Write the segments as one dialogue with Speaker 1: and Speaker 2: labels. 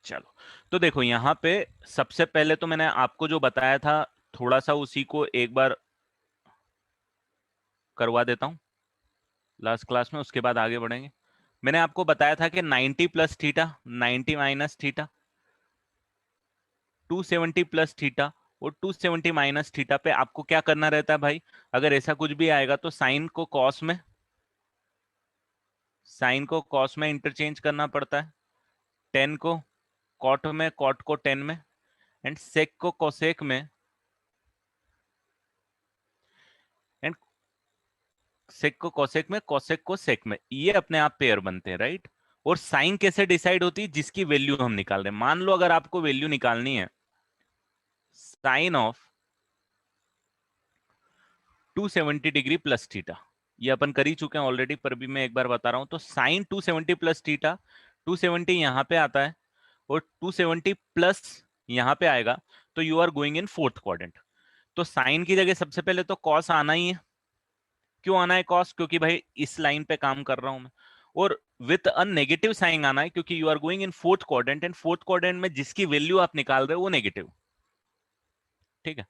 Speaker 1: चलो, तो देखो यहाँ पे सबसे पहले तो मैंने आपको जो बताया था थोड़ा सा उसी को एक बार करवा देता हूँ लास्ट क्लास में, उसके बाद आगे बढ़ेंगे। मैंने आपको बताया था कि 90 plus theta, 90 minus theta, 270 plus theta और 270 माइनस थीटा पे आपको क्या करना रहता है भाई? अगर ऐसा कुछ भी आएगा तो साइन को कॉस में, साइन को कॉस में इंटरचेंज करना पड़ता है, टेन को कॉट में, कॉट को टेन में, एंड सेक को कोसेक में, एंड सेक को कोसेक में, कोसेक को सेक में। ये अपने आप पेयर बनते हैं, राइट? और साइन कैसे डिसाइड होती है? जिसकी वैल्यू हम निकाल रहे हैं। मान लो अगर आपको वैल्यू निकालनी है sine of 270 degree plus theta, ये अपन कर ही चुके हैं ऑलरेडी, पर भी मैं एक बार बता रहा हूं। तो साइन 270 प्लस थीटा, 270 यहां पे आता है और 270 प्लस यहां पे आएगा, तो you are going in fourth quadrant. तो साइन की जगह सबसे पहले तो कॉस आना ही है। क्यों आना है कॉस? क्योंकि भाई इस लाइन पे काम कर रहा हूं मैं। और विथ अ नेगेटिव साइन आना है क्योंकि you are going in fourth quadrant, and fourth quadrant में जिसकी वैल्यू आप निकाल रहे हो वो नेगेटिव। ठीक है?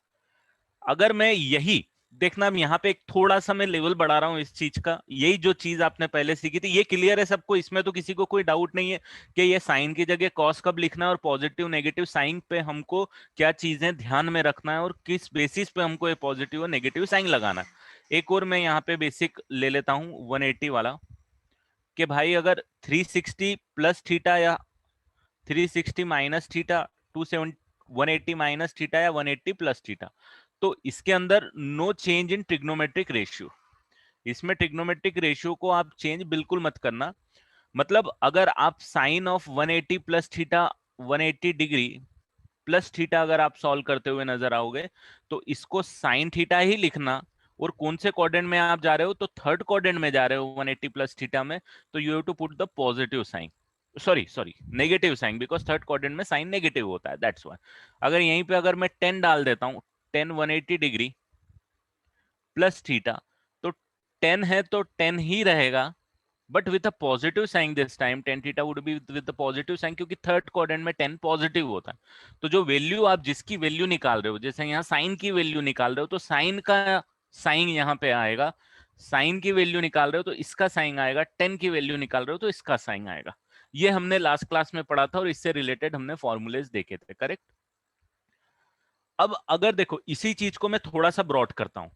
Speaker 1: अगर मैं यही देखना, अब यहाँ पे एक थोड़ा सा मैं लेवल बढ़ा रहा हूं इस चीज का, यही जो चीज आपने पहले सीखी थी ये क्लियर है सबको? इसमें तो किसी को कोई डाउट नहीं है कि ये साइन की जगह कॉस कब लिखना है और पॉजिटिव नेगेटिव साइन पे हमको क्या चीजें ध्यान में रखना है और किस बेसिस पे हमको ये पॉजिटिव और नेगेटिव साइन लगाना है। एक और मैं यहाँ पे बेसिक ले लेता हूँ 180 वाला, कि भाई अगर 360 प्लस थीटा या 360 माइनस थीटा, 270, 180 माइनस थीटा या 180 प्लस थीटा, तो इसके अंदर no change in trigonometric ratio. इसमें ट्रिग्नोमेट्रिक रेशियो को आप चेंज बिल्कुल मत करना। मतलब अगर आप sine of 180 plus theta, 180 degree plus theta अगर आप सॉल्व करते हुए नजर आओगे तो इसको साइन थीटा ही लिखना। और कौन से क्वाड्रेंट में आप जा रहे हो? तो थर्ड क्वाड्रेंट में जा रहे हो 180 प्लस थीटा में, तो you have to put the positive sign, sorry sorry negative sign, because third quadrant में साइन नेगेटिव होता है, दैट्स व्हाई। अगर यहीं पे अगर मैं 10 डाल देता हूं, 10 180 डिग्री प्लस थीटा, तो 10 है तो 10 ही रहेगा, but with a positive sign this time. Tan theta would be with the positive sign, क्योंकि थर्ड क्वाड्रेंट में 10 पॉजिटिव होता है। तो जो वैल्यू आप जिसकी वैल्यू निकाल रहे हो, जैसे यहाँ साइन की वैल्यू निकाल रहे हो तो साइन का साइन यहाँ पे आएगा, साइन की वैल्यू निकाल रहे हो तो इसका साइन आएगा, 10 की वैल्यू निकाल रहे हो तो इसका साइन आएगा। ये हमने लास्ट क्लास में पढ़ा था और इससे रिलेटेड हमने फॉर्मूलेज देखे थे, करेक्ट? अब अगर देखो इसी चीज को मैं थोड़ा सा ब्रॉड करता हूं,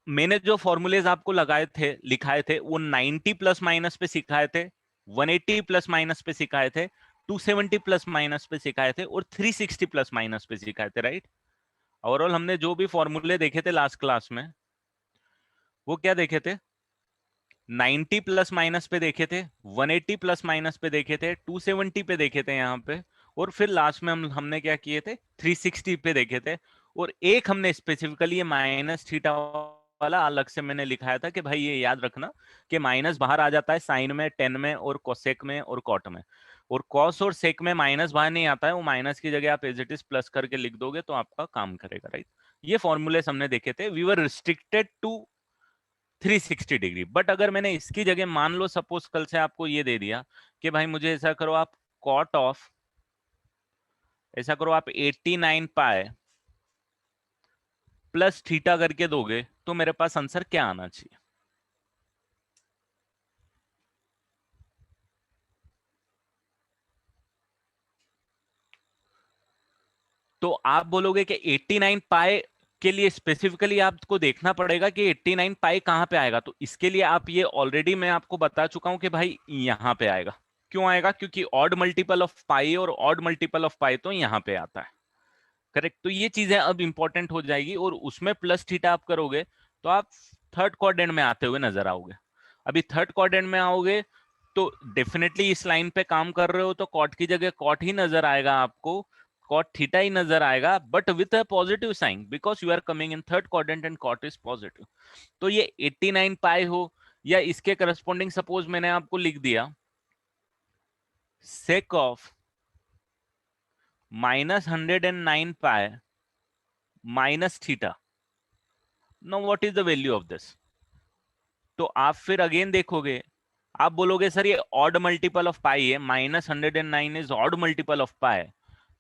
Speaker 1: मैंने जो फॉर्मूलेज आपको लगाए थे, लिखाए थे, वो 90 प्लस माइनस पे सिखाए थे, 180 प्लस माइनस पे सिखाए थे, 270 प्लस माइनस पे सिखाए थे और 360 प्लस माइनस पे सिखाए थे, राइट? ओवरऑल हमने जो भी फॉर्मूले देखे थे लास्ट क्लास में वो क्या देखे थे? 90 प्लस माइनस पे देखे थे, 180 प्लस माइनस पे देखे थे, 270 पे देखे थे यहाँ पे, और फिर लास्ट में हमने क्या किए थे? 360 पे देखे थे। और एक हमने स्पेसिफिकली ये माइनस थीटा वाला अलग से मैंने लिखाया था कि भाई ये याद रखना कि माइनस बाहर आ जाता है साइन में, टेन में और कोसेक में और कॉट में, और कॉस और सेक में माइनस बाहर नहीं आता है, वो माइनस की जगह आप एज इट इज प्लस करके लिख दोगे तो आपका काम करेगा, राइट? ये फॉर्मूले हमने देखे थे। We were restricted to 360 degree. But अगर मैंने इसकी जगह मान लो सपोज कल से आपको ये दे दिया कि भाई मुझे ऐसा करो आप कॉट ऑफ, ऐसा करो आप 89 पाए प्लस थीटा करके दोगे तो मेरे पास आंसर क्या आना चाहिए? तो आप बोलोगे कि 89 पाए के लिए स्पेसिफिकली आपको देखना पड़ेगा कि 89 पाई कहां पे आएगा। तो इसके लिए आप ये ऑलरेडी मैं आपको बता चुका हूं कि भाई यहां पे आएगा। क्यों आएगा? क्योंकि ऑड मल्टीपल ऑफ पाई और ऑड मल्टीपल ऑफ पाई तो यहां पे आता है, करेक्ट? तो ये चीजें अब इंपॉर्टेंट हो जाएगी, और उसमें प्लस थीटा आप करोगे तो आप थर्ड क्वाड्रेंट में आते हुए नजर आओगे। अभी थर्ड क्वाड्रेंट में आओगे तो डेफिनेटली इस लाइन पे काम कर रहे हो तो कॉट की जगह कॉट ही नजर आएगा आपको, कॉट थीटा ही नजर आएगा, but with a positive sign, because you are coming in third quadrant and cot is positive. तो ये 89 पाई हो या इसके करस्पॉन्डिंग सपोज मैंने आपको लिख दिया sake of -109 pi minus theta, now what is the value of this? तो आप फिर अगेन देखोगे, आप बोलोगे सर ये ऑड मल्टीपल ऑफ पाई है, -109 इज ऑड मल्टीपल ऑफ पाई,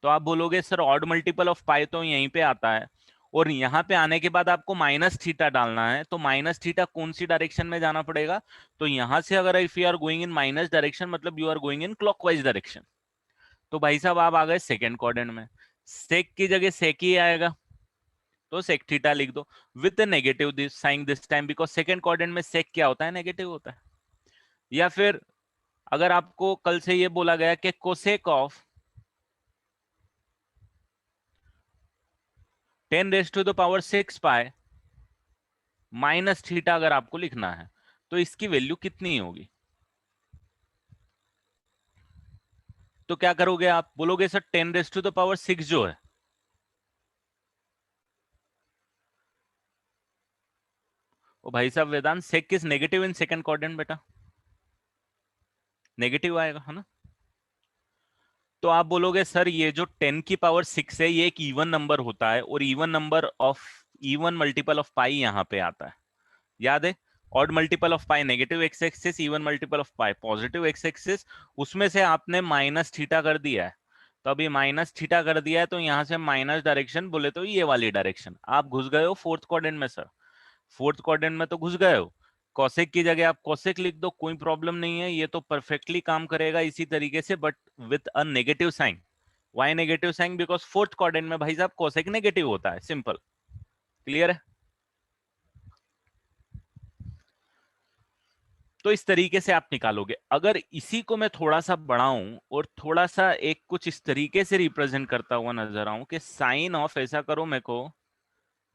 Speaker 1: तो आप बोलोगे सर ऑड मल्टीपल ऑफ पाई तो यहीं पे आता है, और यहाँ पे आने के बाद आपको माइनस थीटा डालना है, तो माइनस थीटा कौन सी डायरेक्शन में जाना पड़ेगा, तो यहां से अगर if you are going in minus direction मतलब you are going in clockwise direction. तो भाई साहब आप आ गए सेकेंड क्वाड्रेंट में, सेक की जगह सेक ही आएगा, तो सेक थीटा लिख दो with negative this sign this time, because second quadrant में सेक क्या होता है, नेगेटिव होता है। या फिर अगर आपको कल से ये बोला गया कि cosec of 10⁻⁶ pi minus theta अगर आपको लिखना है, तो इसकी वैल्यू कितनी होगी, तो क्या करोगे आप, बोलोगे सर 10⁻⁶ जो है, ओ भाई साहब Vedant sec is negative in second quadrant बेटा, नेगेटिव आएगा है ना। तो आप बोलोगे सर ये जो 10⁻⁶ है ये एक इवन नंबर होता है, और even number of even multiple of pi यहां पे आता है, याद है, odd multiple of pi negative X axis, even multiple of pi positive X axis, उसमें से आपने माइनस थीटा कर दिया है, तो अभी माइनस थीटा कर दिया है, तो यहां से माइनस डायरेक्शन बोले तो ये वाली डायरेक्शन, आप घुस गए हो फोर्थ क्वाड्रेंट में सर, फोर्थ क्वाड्रेंट में तो घुस गए हो, कॉसेक की जगह आप कॉसेक लिख दो, कोई प्रॉब्लम नहीं है, ये तो परफेक्टली काम करेगा इसी तरीके से, but with a negative sign. Why negative sign, because fourth quadrant में भाई साहब कॉसेक नेगेटिव होता है, सिंपल, क्लियर है। तो इस तरीके से आप निकालोगे। अगर इसी को मैं थोड़ा सा बढ़ाऊं और थोड़ा सा एक कुछ इस तरीके से रिप्रेजेंट करता हुआ नजर आऊं कि साइन ऑफ, ऐसा करो मेरे को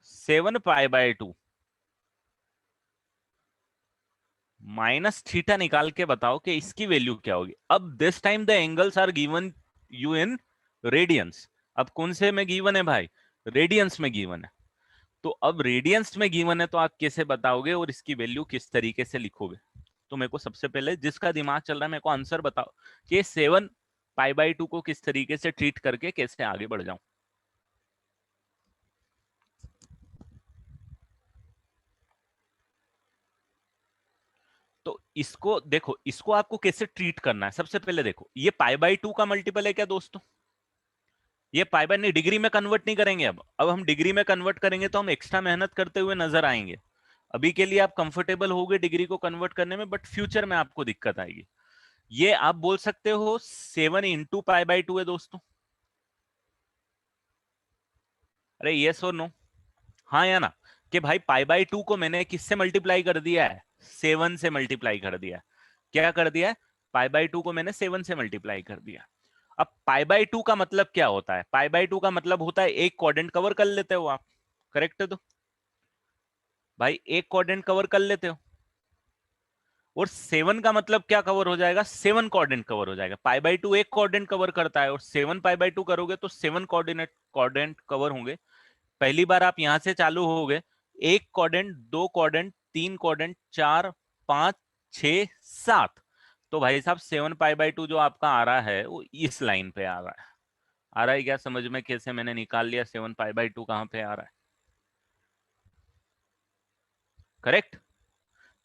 Speaker 1: 7 पाई/2 माइनस थीटा निकाल के बताओ कि इसकी वैल्यू क्या होगी। अब this time the angles are given you in radians, अब कौन से में गिवन है भाई, रेडियंस में गिवन है, तो अब रेडियंस में गिवन है तो आप कैसे बताओगे और इसकी वैल्यू किस तरीके से लिखोगे। तो मेरे को सबसे पहले जिसका दिमाग चल रहा है मेरे को आंसर बताओ कि 7 पाई/2 को किस तरीके से ट्रीट करके कैसे आगे बढ़ जाऊं। तो इसको देखो, इसको आपको कैसे ट्रीट करना है, सबसे पहले देखो ये पाई/2 का मल्टीपल है क्या दोस्तों, ये पाई बाय नहीं, डिग्री में कन्वर्ट नहीं करेंगे, अब हम डिग्री में कन्वर्ट करेंगे तो हम एक्स्ट्रा मेहनत करते हुए नजर आएंगे। अभी के लिए आप कंफर्टेबल होगे डिग्री को कन्वर्ट करने में, बट फ्यूचर में आपको दिक्कत आएगी। ये आप बोल सकते हो 7 × पाई/2 है दोस्तों, अरे यस और नो, हाँ या ना, कि भाई पाई/2 को मैंने किससे मल्टीप्लाई कर दिया है, 7 से मल्टीप्लाई कर दिया है। क्या कर दिया है, पाई/2 को मैंने 7 से मल्टीप्लाई कर दिया। अब पाई/2 का मतलब क्या होता है, पाई/2 का मतलब होता है एक क्वाड्रेंट कवर कर लेते हो आप, करेक्ट है, तो भाई एक क्वाड्रेंट कवर कर लेते हो, और 7 का मतलब क्या कवर हो जाएगा, 7 क्वाड्रेंट कवर हो जाएगा। पाई/2 एक क्वाड्रेंट कवर करता है, और 7 पाई/2 करोगे तो 7 कोऑर्डिनेट क्वाड्रेंट कवर होंगे। पहली बार आप यहां से चालू होगे, एक क्वाड्रेंट, दो क्वाड्रेंट, तीन क्वाड्रेंट, 4, 5, 6, 7, तो भाई साहब 7 पाई/2 जो आपका आ रहा है वो इस लाइन पे आ रहा है। आ रहा है क्या समझ में, कैसे मैंने निकाल लिया 7 पाई/2 कहां पे आ रहा है, करेक्ट।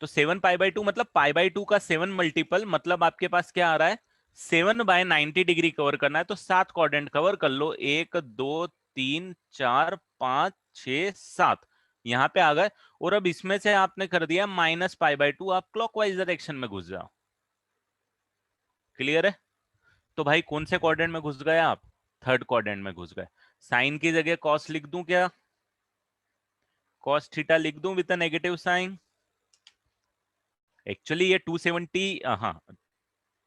Speaker 1: तो 7 पाई/2 मतलब पाई/2 का 7 मल्टीपल, मतलब आपके पास क्या आ रहा है, 7/90 डिग्री कवर करना है, तो 7 क्वाड्रेंट कवर कर लो, 1 2 3 4 5 6 7, यहां पे आ गए। और अब इसमें से आपने कर दिया -पाई/2, आप क्लॉकवाइज डायरेक्शन में घुस जाओ, क्लियर है। तो भाई कौन से क्वाड्रेंट में घुस गए आप, थर्ड क्वाड्रेंट में घुस गए। साइन की जगह कॉस लिख दूं क्या, कॉस थीटा लिख दूं विद नेगेटिव साइन, एक्चुअली ये 270, हाँ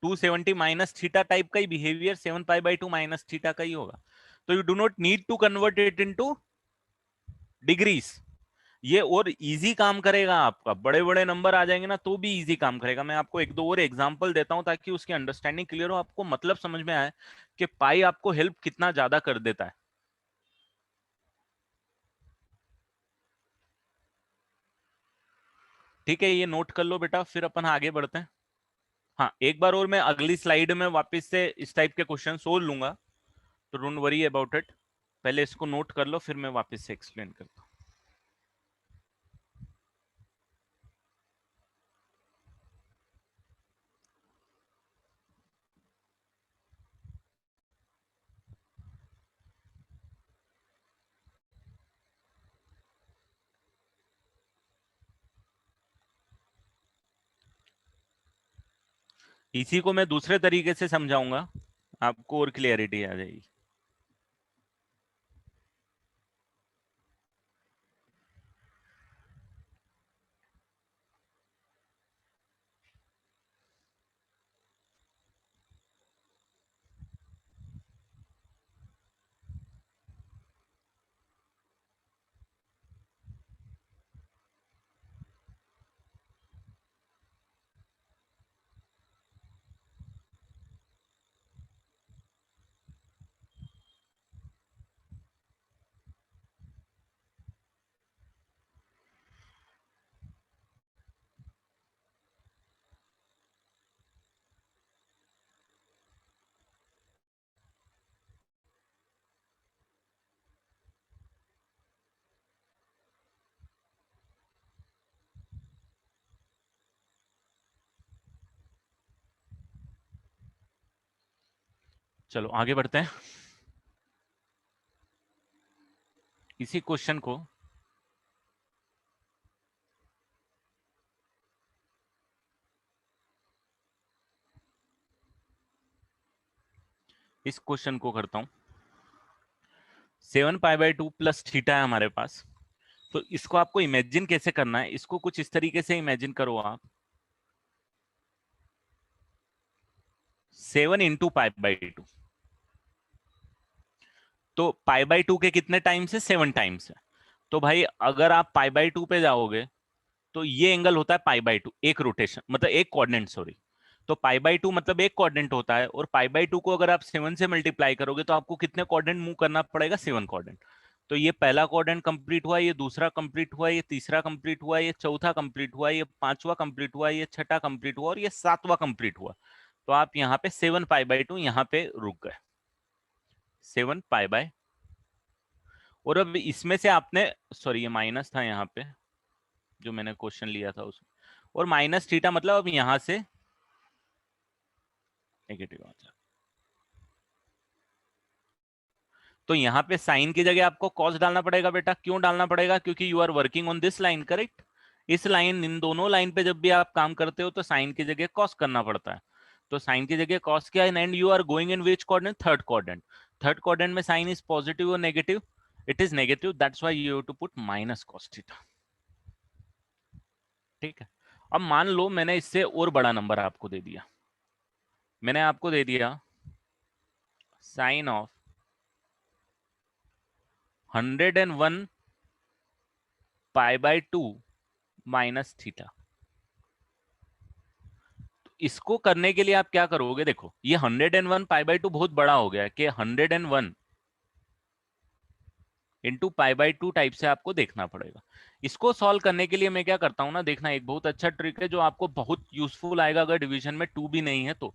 Speaker 1: 270 माइनस थीटा टाइप का ही बिहेवियर 7 पाई/2 माइनस थीटा का ही होगा। तो you do not need to convert it into degrees, ये और इजी काम करेगा आपका, बड़े बड़े नंबर आ जाएंगे ना तो भी इजी काम करेगा। मैं आपको एक दो और एग्जांपल देता हूं ताकि उसकी अंडरस्टैंडिंग क्लियर हो, आपको मतलब समझ में आए कि पाई आपको हेल्प कितना ज्यादा कर देता है। ठीक है, ये नोट कर लो बेटा, फिर अपन आगे बढ़ते हैं। हाँ एक बार और मैं अगली स्लाइड में वापस से इस टाइप के क्वेश्चन सोल्व लूंगा, तो डोंट वरी अबाउट इट, पहले इसको नोट कर लो फिर मैं वापस से एक्सप्लेन करता हूँ। इसी को मैं दूसरे तरीके से समझाऊंगा, आपको और क्लियरिटी आ जाएगी। चलो आगे बढ़ते हैं। इसी क्वेश्चन को करता हूं। 7 पाई/2 प्लस थीटा है हमारे पास। तो इसको आपको इमेजिन कैसे करना है, इसको कुछ इस तरीके से इमेजिन करो आप। 7 × π/2। तो π/2 के कितने टाइम्स है? 7 टाइम्स है। तो भाई अगर आप π/2 पे जाओगे तो ये एंगल होता है π/2, एक रोटेशन मतलब एक कोऑर्डिनेट, सॉरी। तो π/2 मतलब एक कोऑर्डिनेट होता है, और π/2 को अगर आप 7 से मल्टीप्लाई करोगे तो आपको कितने कोऑर्डिनेट मूव करना पड़ेगा? 7 कोऑर्डिनेट। तो ये पहला कोऑर्डिनेट कंप्लीट हुआ, ये दूसरा कंप्लीट हुआ, ये तीसरा कंप्लीट हुआ, ये चौथा कंप्लीट हुआ, ये पांचवा कंप्लीट हुआ, ये छठा कंप्लीट हुआ, और ये सातवां कंप्लीट हुआ। तो आप यहाँ पे 7 π/2 यहाँ पे रुक गए। 7 π/, और अब इसमें से आपने, सॉरी ये माइनस था यहाँ पे जो मैंने क्वेश्चन लिया था उसमें, और माइनस थीटा मतलब अब यहां से नेगेटिव आ जाए। तो यहाँ पे साइन की जगह आपको कॉस डालना पड़ेगा बेटा। क्यों डालना पड़ेगा? क्योंकि you are working on this line, correct. इस लाइन, इन दोनों लाइन पे जब भी आप काम करते हो तो साइन की जगह कॉस करना पड़ता है। तो साइन की जगह कॉस किया, and you are going in which coordinate? Third coordinate. Third coordinate में साइन इज पॉजिटिव और negative? It is negative, that's why you have to put minus cos theta. ठीक है। अब मान लो मैंने इससे और बड़ा नंबर आपको दे दिया, मैंने आपको दे दिया साइन ऑफ 101 π/2 माइनस थीटा। इसको करने के लिए आप क्या करोगे? देखो ये 101 π/2 बहुत बड़ा हो गया कि 101 × π/2 टाइप से आपको देखना पड़ेगा। इसको सॉल्व करने के लिए मैं क्या करता हूं ना, देखना, एक बहुत अच्छा ट्रिक है जो आपको बहुत यूजफुल आएगा अगर डिवीजन में 2 भी नहीं है तो।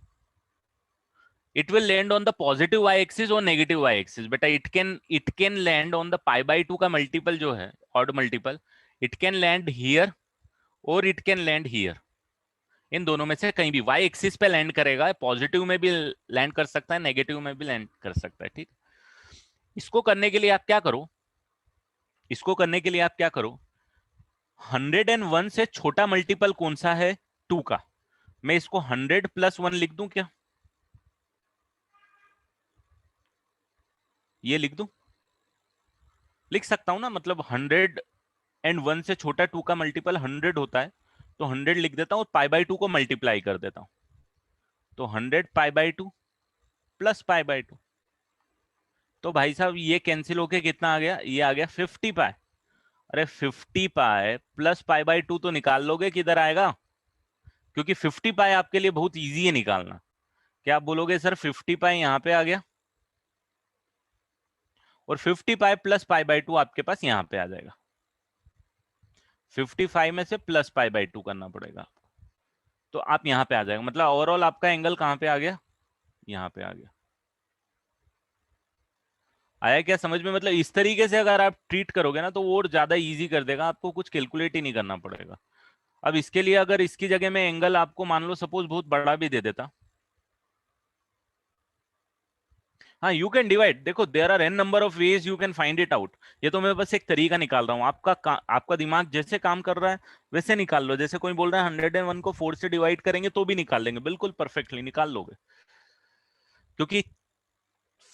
Speaker 1: It will land on the positive Y axis और नेगेटिव वाई एक्सिस। बेटा it can land on the π/2 का मल्टीपल जो है, odd multiple, it can land here और इट कैन लैंड हियर। इन दोनों में से कहीं भी वाई एक्सिस पे लैंड करेगा, पॉजिटिव में भी लैंड कर सकता है, नेगेटिव में भी लैंड कर सकता है। ठीक। इसको करने के लिए आप क्या करो, इसको करने के लिए आप क्या करो, 101 से छोटा मल्टीपल कौन सा है? 2 का। मैं इसको 100+1 लिख दूं क्या? ये लिख दूं? लिख सकता हूं ना, मतलब 101 से छोटा 2 का मल्टीपल 100 होता है, तो 100 लिख देता हूं, π/2 को मल्टीप्लाई कर देता हूं। तो 100 π/2 प्लस π/2। तो भाई साहब ये कैंसिल होके कितना आ गया? ये आ गया 50 π। अरे 50 π प्लस π/2 तो निकाल लोगे, किधर आएगा? क्योंकि 50 π आपके लिए बहुत इजी है निकालना। क्या आप बोलोगे सर 50 π यहाँ पे आ गया, और 50 π प्लस π/2 आपके पास यहाँ पे आ जाएगा। 55 में से प्लस π/2 करना पड़ेगा, तो आप यहाँ पे आ जाएगा। मतलब ओवरऑल आपका एंगल कहाँ पे आ गया? यहाँ पे आ गया। आया क्या समझ में? मतलब इस तरीके से अगर आप ट्रीट करोगे ना तो वो और ज्यादा इजी कर देगा, आपको कुछ कैलकुलेट ही नहीं करना पड़ेगा। अब इसके लिए अगर इसकी जगह में एंगल आपको मान लो सपोज बहुत बड़ा भी दे देता, हाँ, यू कैन डिवाइड, देखो there are n number of ways you can find it out. ये तो मैं बस एक तरीका निकाल रहा हूँ, आपका दिमाग जैसे काम कर रहा है वैसे निकाल लो। जैसे कोई बोल रहा है 101 को 4 से डिवाइड करेंगे तो भी निकाल लेंगे, बिल्कुल परफेक्टली निकाल लोगे, क्योंकि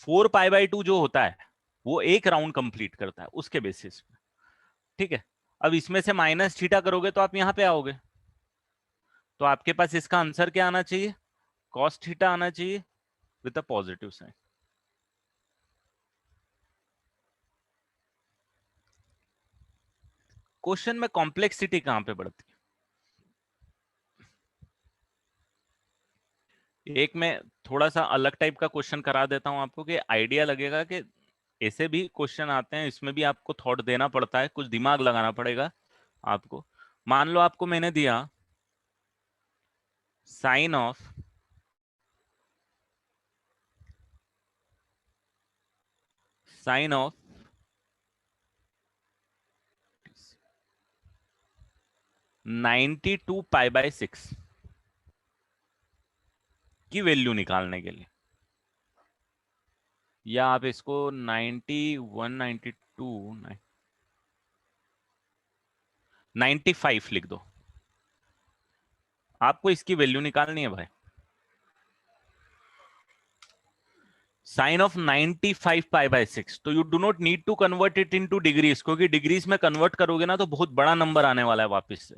Speaker 1: 4 पाई बाय 2 जो होता है वो एक राउंड कंप्लीट करता है उसके बेसिस पे। ठीक है, अब इसमें से माइनस थीटा करोगे तो आप यहां पे आओगे, तो आपके पास इसका आंसर क्या आना चाहिए, कॉस थीटा आना चाहिए with a positive sign. Question में कॉम्प्लेक्सिटी कहां पे बढ़ती है। एक मैं थोड़ा सा अलग टाइप का क्वेश्चन करा देता हूं आपको, कि आइडिया लगेगा कि ऐसे भी क्वेश्चन आते हैं, इसमें भी आपको थॉट देना पड़ता है, कुछ दिमाग लगाना पड़ेगा आपको। मान लो आपको मैंने दिया साइन ऑफ 92 पाई बाय 6 की वैल्यू निकालने के लिए, या आप इसको 91 92 95 लिख दो। आपको इसकी वैल्यू निकालनी है भाई। साइन ऑफ 95 पाई बाय 6, तो you do not need to convert it into degrees, क्योंकि डिग्रीज में कन्वर्ट करोगे ना तो बहुत बड़ा नंबर आने वाला है वापस से।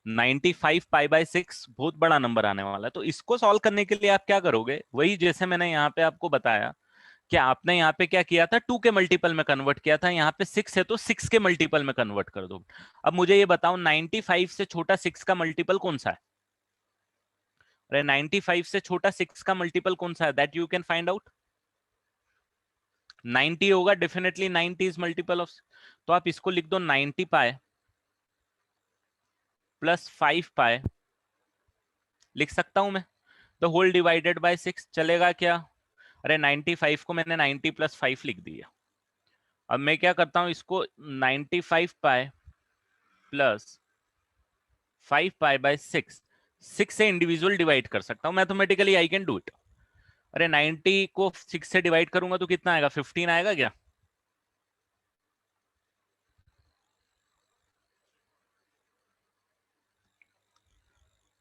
Speaker 1: 95 पाई बाय 6 बहुत बड़ा नंबर आने वाला है। तो इसको सॉल्व करने के लिए आप क्या करोगे, वही जैसे मैंने यहाँ पे आपको बताया कि आपने यहाँ पे क्या किया था, 2 के मल्टीपल में कन्वर्ट किया था, यहाँ पे 6 है तो 6 के मल्टीपल में कन्वर्ट कर दो। अब मुझे ये बताओ 95 से छोटा 6 का मल्टीपल कौन सा है। अरे 95 से छोटा 6 का मल्टीपल कौन सा है, that you can find out. 90 होगा डेफिनेटली, 90 इज मल्टीपल ऑफ। तो आप इसको लिख दो 90 पाए प्लस 5 पाए, लिख सकता हूं मैं, द होल डिवाइडेड बाय 6 चलेगा क्या। अरे 95 को मैंने 90 प्लस 5 लिख दिया। अब मैं क्या करता हूं, इसको 95 पाए प्लस 5 पाई बाय 6, 6 से इंडिविजुअल डिवाइड कर सकता हूं mathematically, I can do it. अरे 90 को 6 से डिवाइड करूंगा तो कितना आएगा, 15 आएगा क्या।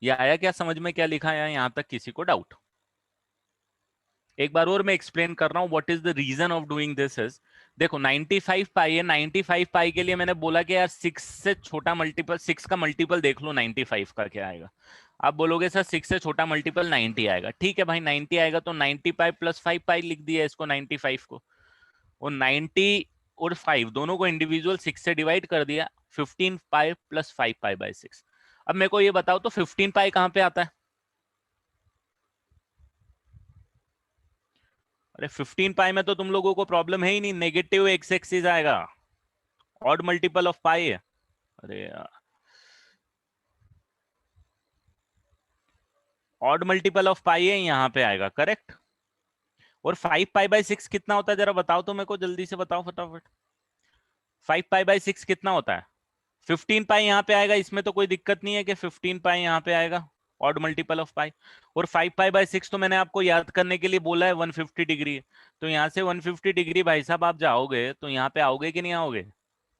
Speaker 1: ये आया क्या समझ में, क्या लिखा है यहां तक किसी को डाउट। एक बार और मैं एक्सप्लेन कर रहा हूं what is the reason of doing this is, देखो 95 पाई है, 95 पाई के लिए मैंने बोला कि यार 6 से छोटा मल्टीपल, 6 का मल्टीपल देख लो 95 का क्या आएगा। आप बोलोगे सर 6 से छोटा मल्टीपल 90 आएगा, ठीक है भाई 90 आएगा, तो 90 पाई प्लस 5 पाई लिख दिया इसको 95 को, और 90 और 5 दोनों को इंडिविजुअल 6 से डिवाइड कर दिया, 15 पाई प्लस 5 पाई बाय 6। अब मेरे को ये बताओ तो 15 पाई कहां पे आता है। अरे 15 पाई में तो तुम लोगों को प्रॉब्लम है ही नहीं, नेगेटिव एक्स एक्सिस आएगा, ऑड मल्टीपल ऑफ पाई है। अरे यार, ऑड मल्टीपल ऑफ पाई है, यहाँ पे आएगा करेक्ट। और 5 पाई बाय 6 कितना होता है जरा बताओ तो मेरे को, जल्दी से बताओ फटाफट। 5 पाई बाय 6 कितना होता है, 15 पाई यहाँ पे आएगा, इसमें तो कोई दिक्कत नहीं है कि 15 पाई यहाँ पे आएगा, ऑड मल्टीपल ऑफ पाई। और 5 पाई बाय 6 तो मैंने आपको याद करने के लिए बोला है 150 डिग्री है। तो यहाँ से 150 डिग्री भाई साहब आप जाओगे तो यहाँ पे आओगे कि नहीं आओगे,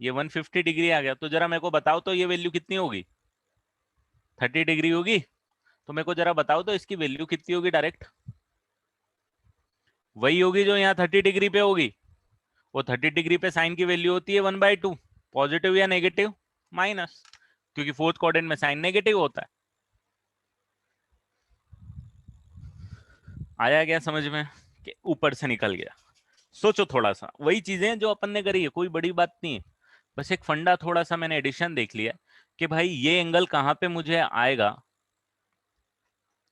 Speaker 1: ये 150 डिग्री आ गया, तो जरा मेरे को बताओ तो ये वैल्यू कितनी होगी, 30 डिग्री होगी। तो मेरे को जरा बताओ तो इसकी वैल्यू कितनी होगी डायरेक्ट, वही होगी जो यहाँ 30 डिग्री पे होगी। वो 30 डिग्री पे साइन की वैल्यू होती है 1/2, पॉजिटिव या नेगेटिव, माइनस, क्योंकि फोर्थ क्वाड्रेंट में साइन नेगेटिव होता है। आया क्या समझ में, कि ऊपर से निकल गया। सोचो थोड़ा सा, वही चीजें जो अपन ने करी है, कोई बड़ी बात नहीं है, बस एक फंडा थोड़ा सा मैंने एडिशन देख लिया कि भाई ये एंगल कहाँ पे मुझे आएगा,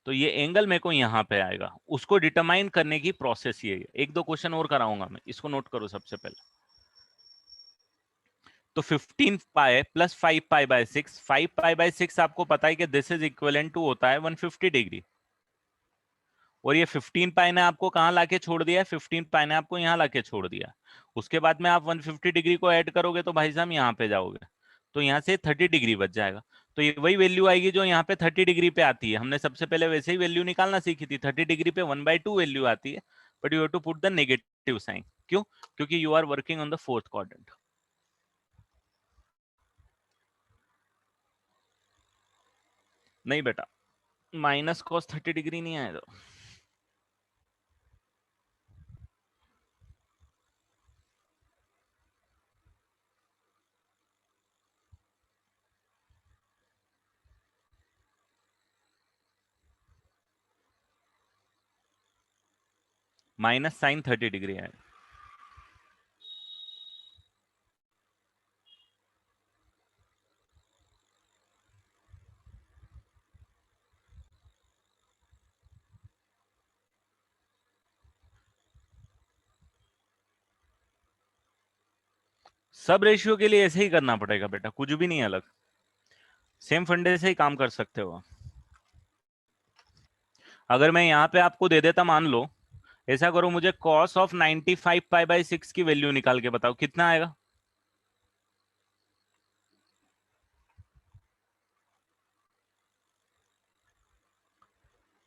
Speaker 1: तो ये एंगल मेरे को यहाँ पे आएगा, उसको डिटरमाइन करने की प्रोसेस ये है। एक दो क्वेश्चन और कराऊंगा मैं, इसको नोट करो सबसे पहले। तो 15 pi plus 5 pi by 6, 5 pi by 6 आपको पता है कि दिस इज इक्विवेलेंट टू होता है 150 डिग्री। और ये 15 पाई ने आपको कहाँ लाके छोड़ दिया है, 15 पाई ने आपको यहाँ लाके छोड़ दिया। उसके बाद में आप 150 डिग्री को ऐड करोगे तो भाई साहब यहाँ पे जाओगे, तो यहाँ से 30 डिग्री बच जाएगा। तो ये वही वैल्यू आएगी जो यहाँ पे 30 डिग्री पे आती है, हमने सबसे पहले वैसे ही वैल्यू निकालना सीखी थी, 30 डिग्री पे 1/2 वैल्यू आती है। But you have to put the negative sign. क्यों? क्योंकि you are working on the fourth quadrant. नहीं बेटा, माइनस कॉस 30 डिग्री नहीं आएगा. माइनस साइन 30 डिग्री आएगा. सब रेशियो के लिए ऐसे ही करना पड़ेगा बेटा, कुछ भी नहीं अलग. सेम फंडे से ही काम कर सकते हो. अगर मैं यहाँ पे आपको दे देता, मान लो ऐसा करो, मुझे cos ऑफ 95 पाई बाई 6 की वैल्यू निकाल के बताओ कितना आएगा.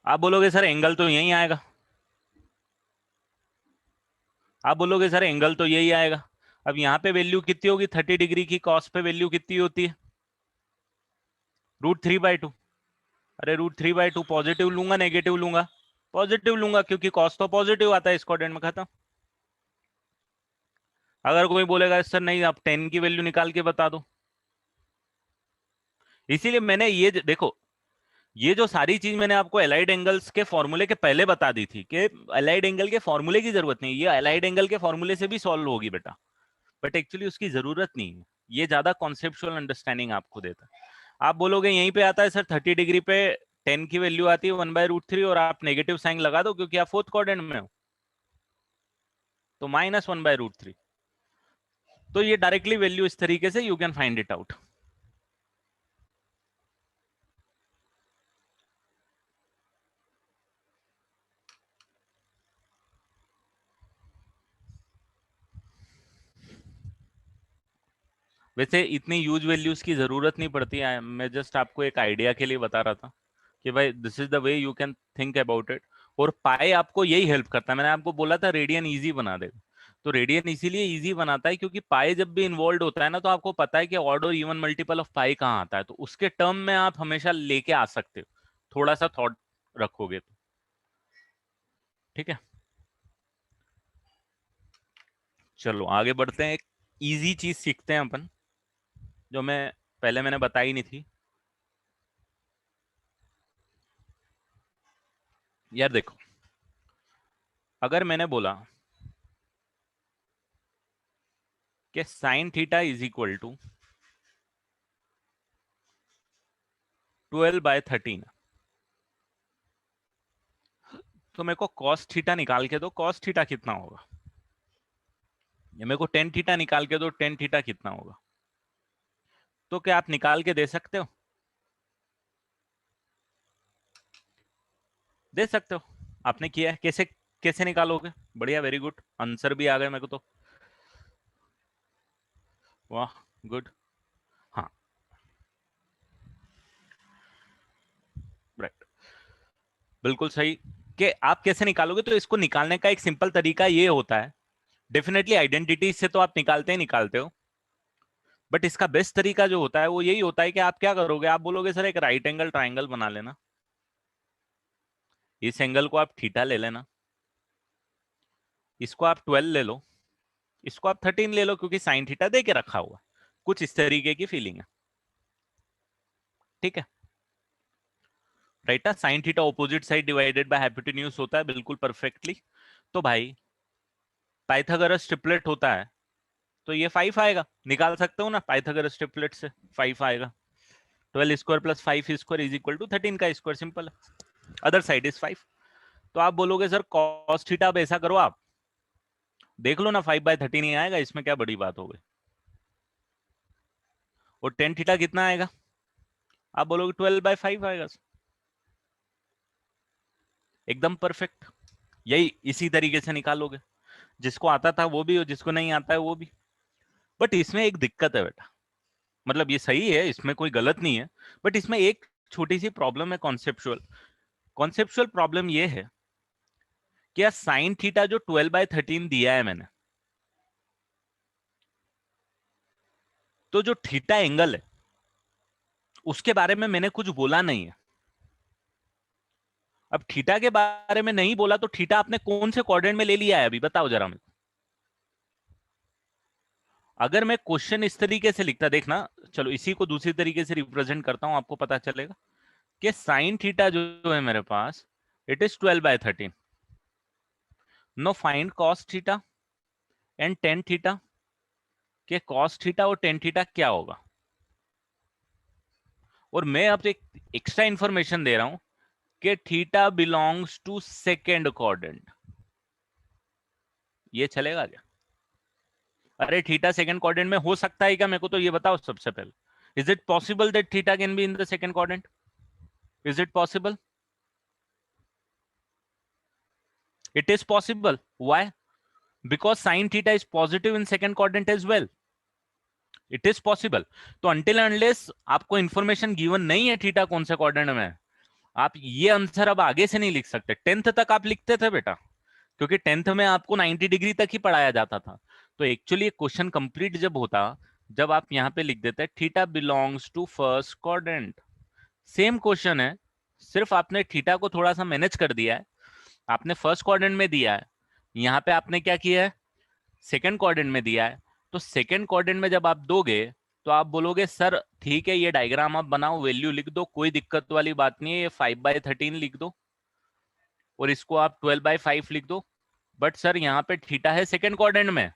Speaker 1: आप बोलोगे सर एंगल तो यही आएगा. आप बोलोगे सर एंगल तो यही आएगा. अब यहाँ पे वैल्यू कितनी होगी 30 डिग्री की, cos पे वैल्यू कितनी होती है? √3/2. अरे √3/2 पॉजिटिव लूंगा नेगेटिव लूंगा? पॉजिटिव लूंगा, क्योंकि cos तो पॉजिटिव आता है इस क्वाड्रेंट में. खत्म. अगर कोई बोलेगा सर नहीं आप 10 की वैल्यू निकाल के बता दो, इसीलिए मैंने ये देखो, ये जो सारी चीज मैंने आपको एलाइड एंगल्स के फॉर्मूले के पहले बता दी थी कि एलाइड एंगल के फॉर्मूले की जरूरत नहीं, ये एलाइड एंगल के फॉर्मूले से भी सॉल्व होगी बेटा. बट एक्चुअली उसकी जरूरत नहीं है, ये ज्यादा कॉन्सेप्चुअल अंडरस्टैंडिंग आपको देता है. आप बोलोगे यहीं पे आता है सर 30 डिग्री पे 10 की वैल्यू आती है 1/√3 और आप नेगेटिव साइन लगा दो क्योंकि आप फोर्थ क्वाड्रेंट में हो, तो -1/√3. तो ये डायरेक्टली वैल्यू इस तरीके से you can find it out. वैसे इतनी यूज वैल्यूज की जरूरत नहीं पड़ती है, मैं जस्ट आपको एक आइडिया के लिए बता रहा था कि भाई this is the way you can think about it. और पाई आपको यही हेल्प करता है. मैंने आपको बोला था रेडियन इजी बना देगा, तो रेडियन इसीलिए इजी बनाता है क्योंकि पाई जब भी इन्वॉल्व होता है ना, तो आपको पता है कि ऑड और इवन मल्टीपल ऑफ पाई कहाँ आता है, तो उसके टर्म में आप हमेशा लेके आ सकते हो, थोड़ा सा थॉट रखोगे तो. ठीक है, चलो आगे बढ़ते हैं. एक इजी चीज सीखते हैं अपन, जो मैं पहले मैंने बताई नहीं थी. यार देखो, अगर मैंने बोला कि sine theta is equal to 12/13, तो मेरे को कॉस थीटा निकाल के दो, कॉस थीटा कितना होगा. या मेरे को टेन थीटा निकाल के दो, टेन थीटा कितना होगा. तो क्या आप निकाल के दे सकते हो? दे सकते हो. आपने किया है, कैसे कैसे निकालोगे? बढ़िया, वेरी गुड, आंसर भी आ गए मेरे को तो. वाह, गुड. हाँ, राइट, बिल्कुल सही. कि आप कैसे निकालोगे, तो इसको निकालने का एक सिंपल तरीका ये होता है. डेफिनेटली आइडेंटिटी से तो आप निकालते ही निकालते हो, बट इसका बेस्ट तरीका जो होता है वो यही होता है कि आप क्या करोगे, आप बोलोगे सर एक राइट एंगल ट्राइंगल बना लेना, इस एंगल को आप थीटा ले लेना, इसको आप 12 ले लो, इसको आप 13 ले लो, क्योंकि साइन थीटा दे के रखा हुआ. कुछ इस तरीके की फीलिंग है. ठीक है, right. Sine theta opposite side divided by hypotenuse होता है, बिल्कुल परफेक्टली. तो भाई पाइथागोरस ट्रिपलेट होता है, तो ये 5 आएगा, निकाल सकते हो ना पाइथागोरस ट्रिपलेट से. 5 आएगा, 12 square plus 5 square is equal to 13 का स्क्वायर, सिंपल है. Other side is 5. तो आप बोलोगे सर कॉस थीटा, अब ऐसा करो आप देख लो ना, 5/13 ही आएगा, इसमें क्या बड़ी बात हो गई. और टेन थीटा कितना आएगा? आप बोलोगे 12/5 आएगा. एकदम परफेक्ट. यही इसी तरीके से निकालोगे, जिसको आता था वो भी और जिसको नहीं आता है वो भी. बट इसमें एक दिक्कत है बेटा, मतलब ये सही है, इसमें कोई गलत नहीं है, बट इसमें एक छोटी सी प्रॉब्लम है, कॉन्सेप्चुअल. कॉन्सेप्चुअल प्रॉब्लम ये है क्या साइन थीटा जो 12/13 दिया है मैंने, तो जो थीटा एंगल है उसके बारे में मैंने कुछ बोला नहीं है। अब थीटा के बारे में नहीं बोला तो थीटा आपने कौन से क्वाड्रेंट में ले लिया है अभी बताओ जरा मेरे को। अगर मैं क्वेश्चन इस तरीके से लिखता, देखना, चलो इसी को दूसरी तरीके से रिप्रेजेंट करता हूं, आपको पता चलेगा कि साइन थीटा जो है मेरे पास, it is 12/13। Now find cos theta and tan theta, के कॉस थीटा और टेन थीटा क्या होगा। और मैं अब एक एक्स्ट्रा इंफॉर्मेशन दे रहा हूं कि theta belongs to second quadrant. ये चलेगा क्या? अरे थीटा सेकंड क्वाड्रेंट में हो सकता है क्या, मेरे को तो ये बताओ सबसे पहले। Is it possible that theta can be in the second quadrant? Is it possible? It is possible. Why? Because sine theta is positive in second quadrant as well. It is possible. तो until unless आपको information given नहीं है theta कौन से quadrant में है, आप ये आंसर अब आगे से नहीं लिख सकते। 10th तक आप लिखते थे बेटा, क्योंकि 10th में आपको 90 डिग्री तक ही पढ़ाया जाता था। तो एक्चुअली क्वेश्चन कंप्लीट जब होता, जब आप यहां पे लिख देते theta belongs to first quadrant. Same question है, सिर्फ आपने थीटा को थोड़ा सा मैनेज कर दिया है। आपने फर्स्ट क्वाड्रेंट में दिया है, यहां पे आपने क्या किया है, सेकंड क्वाड्रेंट में दिया है। तो सेकंड क्वाड्रेंट में जब आप दोगे तो आप बोलोगे सर ठीक है ये डायग्राम आप बनाओ, वैल्यू लिख दो, कोई दिक्कत वाली बात नहीं है, ये 5/13 लिख दो और इसको आप 12/5 लिख दो। बट सर यहाँ पे थीटा है सेकंड क्वाड्रेंट में,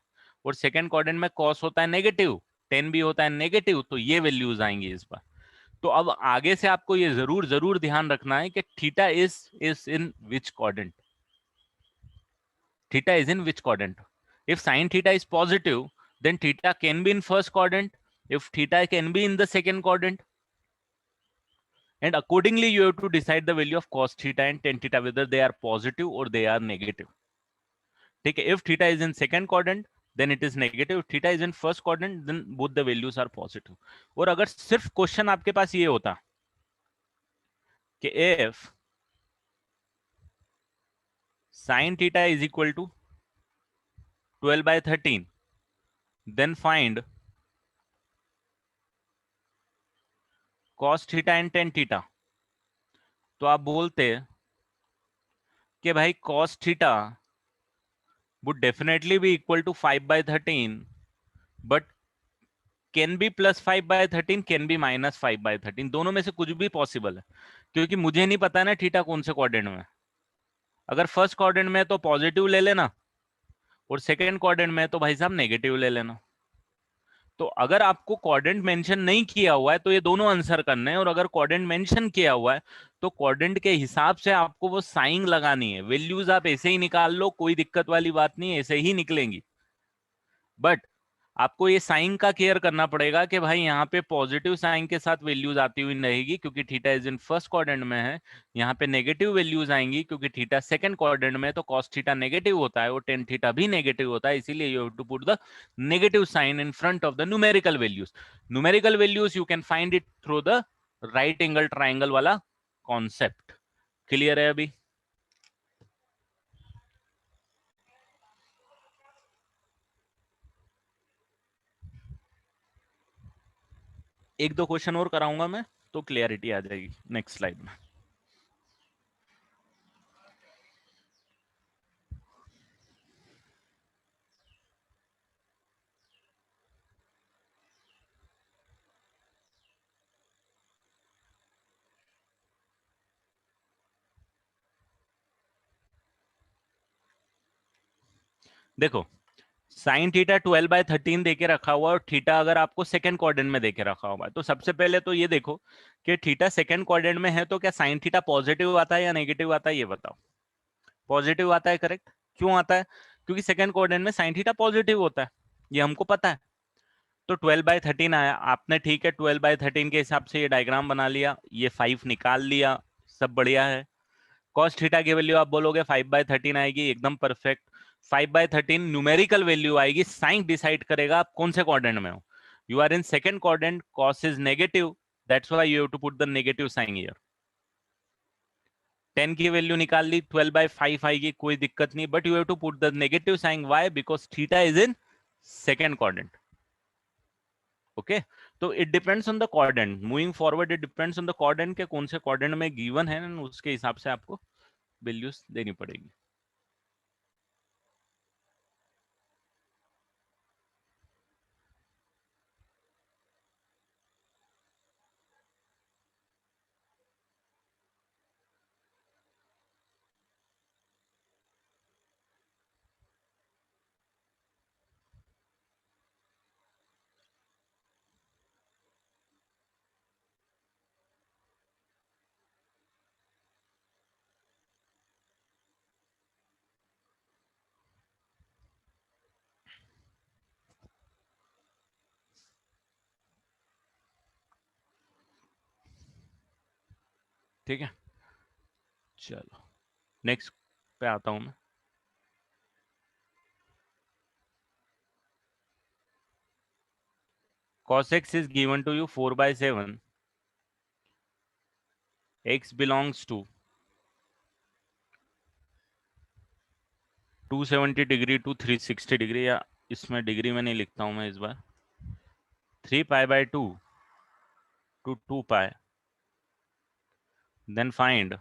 Speaker 1: और सेकंड क्वाड्रेंट में कॉस होता है नेगेटिव, 10 भी होता है नेगेटिव, तो ये वैल्यूज आएंगी इस बार। तो अब आगे से आपको ये जरूर जरूर ध्यान रखना है कि theta is in which quadrant. theta is in which quadrant? If sin theta is positive, then theta can be in first quadrant. If theta can be in the second quadrant, and accordingly you have to decide the value of cos theta and tan theta whether they are positive or they are negative. ठीक है, if theta is in second quadrant then it is negative, if theta is in first quadrant then both the values are positive. और अगर सिर्फ question आपके पास ये होता कि if sin theta is equal to 12/13 then find cos theta and tan theta, तो आप बोलते कि भाई cos theta would definitely be equal to 5/13 but can be plus 5/13, can be minus 5/13, दोनों में से कुछ भी पॉसिबल है, क्योंकि मुझे नहीं पता ना थीटा कौन से क्वाड्रेंट में है। अगर फर्स्ट क्वाड्रेंट में है तो पॉजिटिव ले लेना, और सेकेंड क्वाड्रेंट में है तो भाई साहब नेगेटिव ले लेना। तो अगर आपको क्वाड्रेंट मेंशन नहीं किया हुआ है तो ये दोनों आंसर करने हैं, और अगर क्वाड्रेंट मेंशन किया हुआ है तो क्वाड्रेंट के हिसाब से आपको वो साइन लगानी है। वैल्यूज आप ऐसे ही निकाल लो, कोई दिक्कत वाली बात नहीं है, ऐसे ही निकलेंगी। बट आपको ये साइन का केयर करना पड़ेगा कि भाई यहाँ पे पॉजिटिव साइन के साथ वैल्यूज आती हुई रहेगी क्योंकि theta is in first quadrant में है। यहाँ पे नेगेटिव वैल्यूज आएंगी क्योंकि थीटा सेकंड क्वाड्रेंट में है, तो कॉस थीटा नेगेटिव होता है और टेन थीटा भी नेगेटिव होता है, इसीलिए you have to put the negative sign in front of the numerical values. Numerical values you can find it through the right angle triangle वाला कॉन्सेप्ट। क्लियर है अभी? एक दो क्वेश्चन और कराऊंगा मैं तो क्लियरिटी आ जाएगी नेक्स्ट स्लाइड में। देखो साइन थीटा 12/13 देके रखा हुआ है और थीटा अगर आपको सेकंड क्वाड्रेंट में देके रखा हुआ है, तो सबसे पहले तो ये देखो कि थीटा सेकंड क्वाड्रेंट में है तो क्या साइन थीटा पॉजिटिव आता है या नेगेटिव आता है, ये बताओ। पॉजिटिव आता है, करेक्ट। क्यों आता है? क्योंकि सेकंड क्वाड्रेंट में साइन थीटा पॉजिटिव होता है, ये हमको पता है। तो 12/13 आया आपने, ठीक है, 12/13 के हिसाब से ये डायग्राम बना लिया, ये 5 निकाल लिया, सब बढ़िया है। कॉस थीटा की वैल्यू आप बोलोगे 5/13 आएगी, एकदम परफेक्ट। 5/13 न्यूमेरिकल वैल्यू आएगी, साइन डिसाइड करेगा आप कौन से क्वाड्रेंट में हो। You are in second quadrant, cos is negative, that's why you have to put the negative sign here. 10 की वैल्यू निकाल ली, 12/5 आएगी, कोई दिक्कत नहीं, but you have to put the negative sign. Why? Because theta is in second quadrant. Okay, तो it depends on the quadrant. Moving forward it depends on the quadrant के कौन से क्वाड्रेंट में गिवन है, उसके हिसाब से आपको वैल्यूज देनी पड़ेगी. ठीक है, चलो नेक्स्ट पे आता हूं मैं. cos x is given to you 4/7. x belongs to 270 degree to 360 degree, या इसमें डिग्री में नहीं लिखता हूं मैं इस बार, 3π/2 to 2π. Then find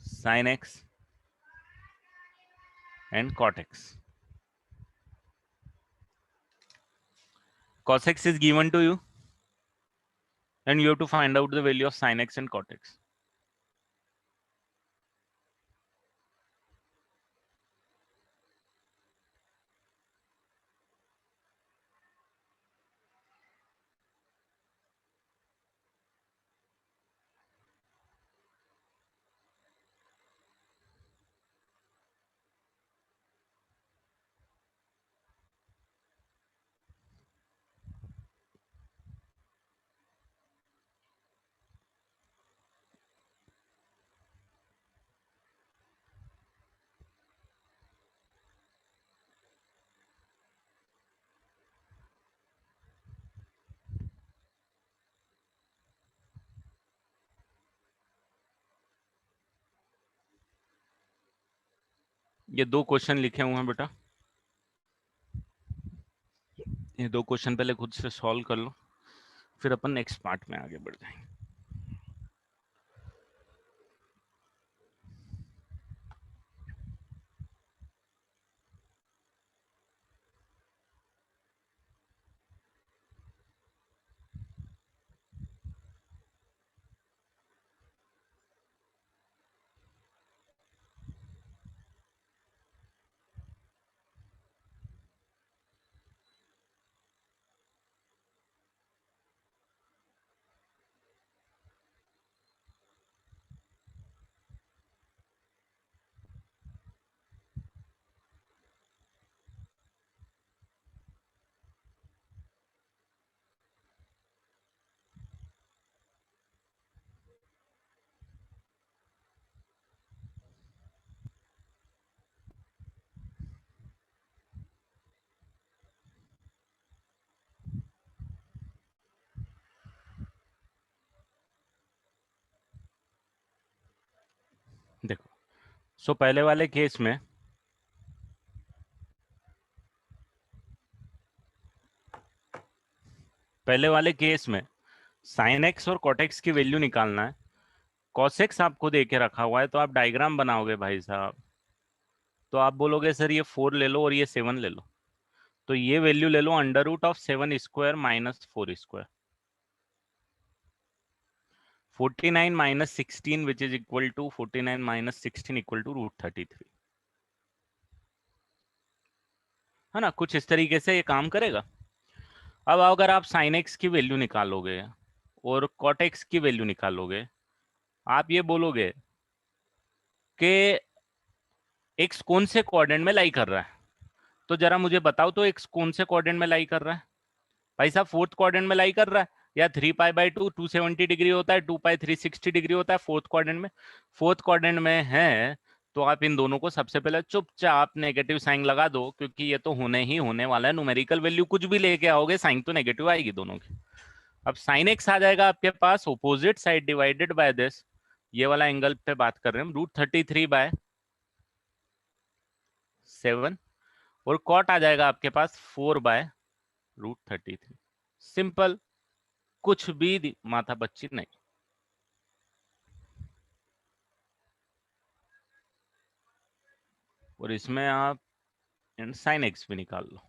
Speaker 1: sin x and cot x. Cos x is given to you and you have to find out the value of sin x and cot x. ये दो क्वेश्चन लिखे हुए हैं बेटा, ये दो क्वेश्चन पहले खुद से सॉल्व कर लो, फिर अपन नेक्स्ट पार्ट में आगे बढ़ जाएंगे. देखो, सो पहले वाले केस में साइन एक्स और कॉट एक्स की वैल्यू निकालना है. कॉस एक्स आपको दे के रखा हुआ है, तो आप डायग्राम बनाओगे भाई साहब, तो आप बोलोगे सर ये 4 ले लो और ये 7 ले लो, तो ये वैल्यू ले लो √7² - 4². 49 - 16 which is equal to 49 - 16 equal to √33. है ना, कुछ इस तरीके से ये काम करेगा. अब अगर आप साइन एक्स की वैल्यू निकालोगे और कॉट एक्स की वैल्यू निकालोगे, आप ये बोलोगे कि एक्स कौन से कोऑर्डिनेट में लाई कर रहा है, तो जरा मुझे बताओ तो एक्स कौन से कोऑर्डिनेट में लाई कर रहा है. भाई साहब फोर्थ क्वाड्रेंट में लाई कर रहा है, या 3π/2 270 डिग्री होता है, 2π 360 डिग्री होता है फोर्थ क्वाड्रेंट में. फोर्थ क्वाड्रेंट में है तो आप इन दोनों को सबसे पहले चुपचाप नेगेटिव साइन लगा दो, क्योंकि ये तो होने ही होने वाला है. न्यूमेरिकल वैल्यू कुछ भी लेके आओगे, साइन तो नेगेटिव आएगी दोनों की. अब साइन एक्स आ जाएगा आपके पास opposite side divided by this, ये वाला एंगल पे बात कर रहे हैं हम, √33/7, और कॉट आ जाएगा आपके पास 4/√33। सिंपल, कुछ भी माथा पच्ची नहीं। और इसमें आप साइन एक्स भी निकाल लो।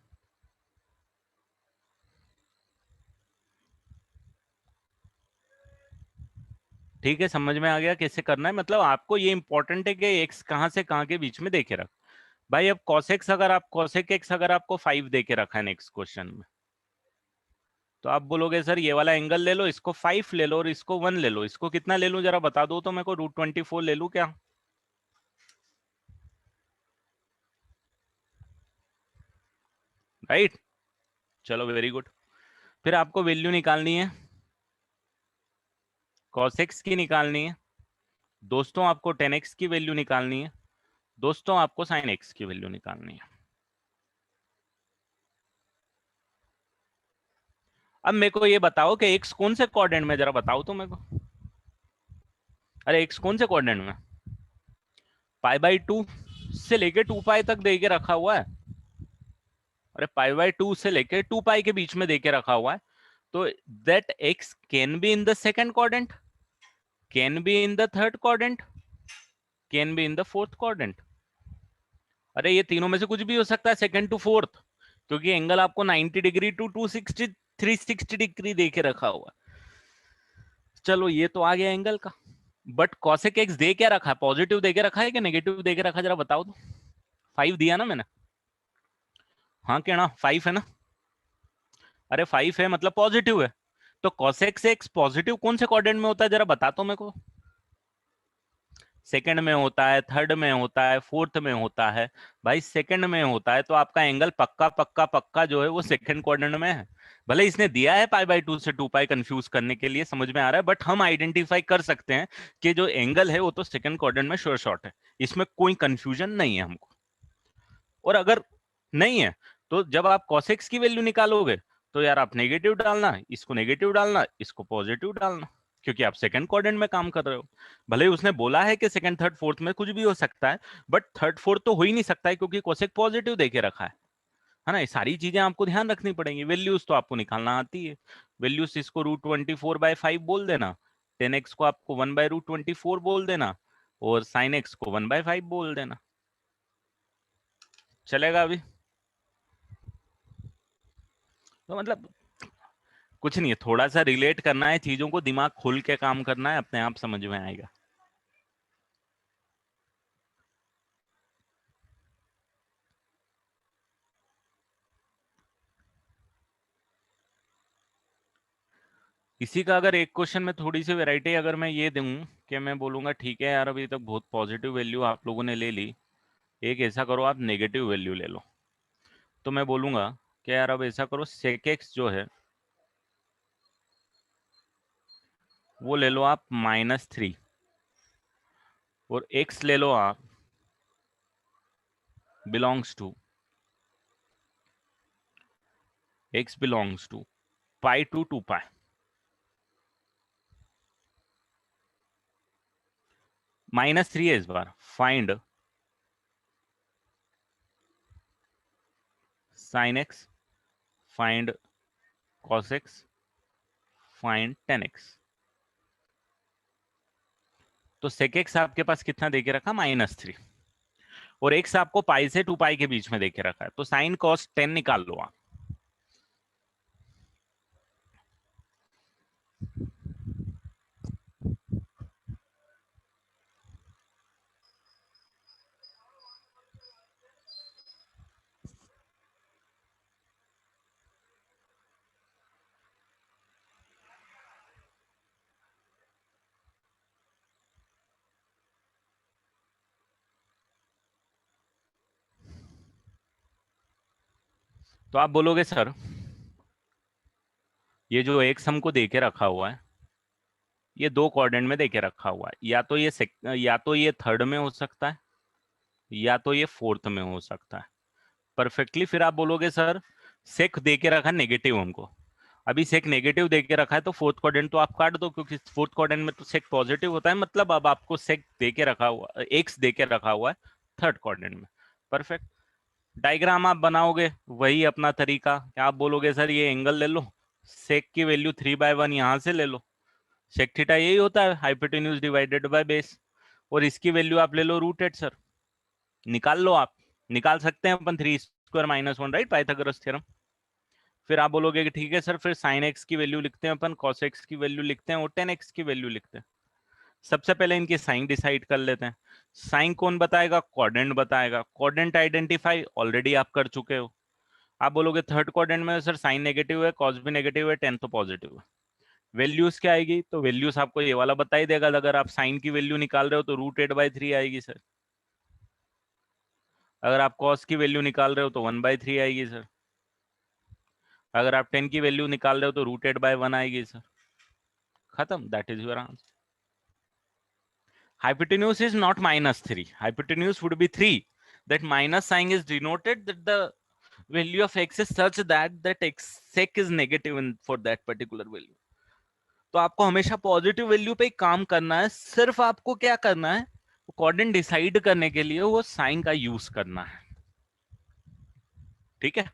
Speaker 1: ठीक है, समझ में आ गया कैसे करना है। मतलब आपको ये इंपॉर्टेंट है कि एक्स कहां से कहां के बीच में देके रख। भाई अब कॉसेक्स अगर आप कॉसेक एक्स अगर आपको 5 देके रखा है नेक्स्ट क्वेश्चन में, तो आप बोलोगे सर ये वाला एंगल ले लो, इसको 5 ले लो और इसको 1 ले लो, इसको कितना ले लूं जरा बता दो तो मेरे को, √24 ले लूं क्या? राइट, चलो वेरी गुड। फिर आपको वैल्यू निकालनी है, कॉसेक्स की निकालनी है दोस्तों, आपको 10x की वैल्यू निकालनी है दोस्तों, आपको sin x की वैल्यू निकालनी है। अब मेरे को ये बताओ कि x कौन से कोऑर्डिनेट में, जरा बताओ तो मेरे को। अरे x कौन से कोऑर्डिनेट में? π/2 से लेके 2π तक दे के रखा हुआ है। अरे π/2 से लेके 2π के बीच में दे के रखा हुआ है। तो that x can be in the second quadrant, can be in the third quadrant, can be in the fourth quadrant. अरे ये तीनों में से कुछ भी हो सकता है, सेकंड टू फोर्थ, क्योंकि एंगल आपको 90 डिग्री टू 260 360 डिग्री दे के रखा हुआ। चलो ये तो आ गया एंगल का। बट कॉसेक एक्स दे क्या रखा है, पॉजिटिव दे के रखा है कि नेगेटिव दे के रखा है, जरा बताओ तो। 5 दिया ना मैंने? हाँ क्या ना, 5 है ना? अरे 5 है मतलब पॉजिटिव है। तो कॉसेक से एक्स पॉजिटिव कौन से क्वाड्रेंट में होता है, जरा बता तो मेरे को। सेकंड में होता है, थर्ड में होता है, फोर्थ में होता है। भाई सेकंड में होता है तो आपका एंगल पक्का पक्का पक्का जो है वो सेकंड क्वाड्रेंट में है। भले इसने दिया है π/2 से 2π कंफ्यूज करने के लिए, समझ में आ रहा है, बट हम आइडेंटिफाई कर सकते हैं कि जो एंगल है वो तो सेकंड क्वाड्रेंट में श्योर शॉट है, इसमें कोई कंफ्यूजन नहीं है हमको। और अगर नहीं है तो जब आप कॉसेक्स की वैल्यू निकालोगे तो यार आप नेगेटिव डालना, इसको नेगेटिव डालना, इसको पॉजिटिव डालना, क्योंकि आप सेकंड क्वाड्रेंट में काम कर रहे हो। भले ही उसने बोला है कि सेकंड थर्ड फोर्थ में कुछ भी हो सकता है, बट थर्ड फोर्थ तो हो ही नहीं सकता है क्योंकि कोसेक पॉजिटिव देके रखा है ना। ये सारी चीजें आपको ध्यान रखनी पड़ेंगी। वैल्यूज तो आपको निकालना आती है, वैल्यूज इसको √24/5 बोल देना, 10x को आपको 1/√24 बोल देना, और sin x को 1/5 बोल देना। चलेगा अभी? तो मतलब कुछ नहीं है, थोड़ा सा रिलेट करना है चीजों को, दिमाग खुल के काम करना है, अपने आप समझ में आएगा। इसी का अगर एक क्वेश्चन में थोड़ी सी वैरायटी अगर मैं ये दूं कि मैं बोलूंगा ठीक है यार अभी तक बहुत पॉजिटिव वैल्यू आप लोगों ने ले ली, एक ऐसा करो आप नेगेटिव वैल्यू ले लो, तो मैं बोलूंगा कि यार अब ऐसा करो सेक एक्स जो है वो ले लो आप -3, और एक्स ले लो आप belongs to, X belongs to π/2 -3 है इस बार। Find sin x, find cos x, find tan x। तो sec x आपके पास कितना देके रखा, -3, और x आपको पाई से 2π के बीच में देके रखा है, तो sin cos 10 निकाल लो आप। तो आप बोलोगे सर ये जो x हमको देके रखा हुआ है ये दो कोऑर्डिनेट में देके रखा हुआ है, या तो ये थर्ड में हो सकता है या तो ये फोर्थ में हो सकता है, परफेक्टली। फिर आप बोलोगे सर सेक दे के रखा नेगेटिव हमको, अभी सेक नेगेटिव दे के रखा है तो फोर्थ क्वाड्रेंट तो आप काट दो, क्योंकि फोर्थ क्वाड्रेंट में तो सेक पॉजिटिव होता है, मतलब अब आपको सेक दे के रखा हुआ, एक्स दे के रखा हुआ है थर्ड क्वाड्रेंट में। परफेक्ट। डायग्राम आप बनाओगे वही अपना तरीका, क्या आप बोलोगे सर ये एंगल ले लो, सेक की वैल्यू 3/1 यहां से ले लो, सेक थीटा यही होता है हाइपोटेन्यूज डिवाइडेड बाय बेस, और इसकी वैल्यू आप ले लो √8 सर, निकाल लो आप, निकाल सकते हैं अपन 3² - 1, राइट, पाइथागोरस थ्योरम। फिर आप बोलोगे कि ठीक है सर फिर साइन एक्स की वैल्यू लिखते हैं अपन, कॉस एक्स की वैल्यू लिखते हैं और टेन एक्स की वैल्यू लिखते हैं। सबसे पहले इनकी साइन डिसाइड कर लेते हैं। साइन कौन बताएगा, क्वाड्रेंट बताएगा। क्वाड्रेंट आइडेंटिफाई ऑलरेडी आप कर चुके हो। आप बोलोगे थर्ड क्वाड्रेंट में सर साइन नेगेटिव है, कॉस भी नेगेटिव है, टेन तो पॉजिटिव है। वैल्यूज क्या आएगी, तो वैल्यूज आपको ये वाला बता ही देगा, अगर आप साइन की वैल्यू निकाल रहे हो तो √8/3 आएगी सर, अगर आप कॉस की वैल्यू निकाल रहे हो तो 1/3 आएगी सर, अगर आप 10 की वैल्यू निकाल रहे हो तो √8/1 आएगी सर। खत्म, that is your answer. Hypotenuse is not -3. Hypotenuse would be 3. That minus sign is denoted that the value of x is such that x sec is negative in for that particular value. तो आपको हमेशा positive value पे ही काम करना है, सिर्फ आपको क्या करना है, कोऑर्डिनेट डिसाइड करने के लिए वो साइन का यूज करना है। ठीक है।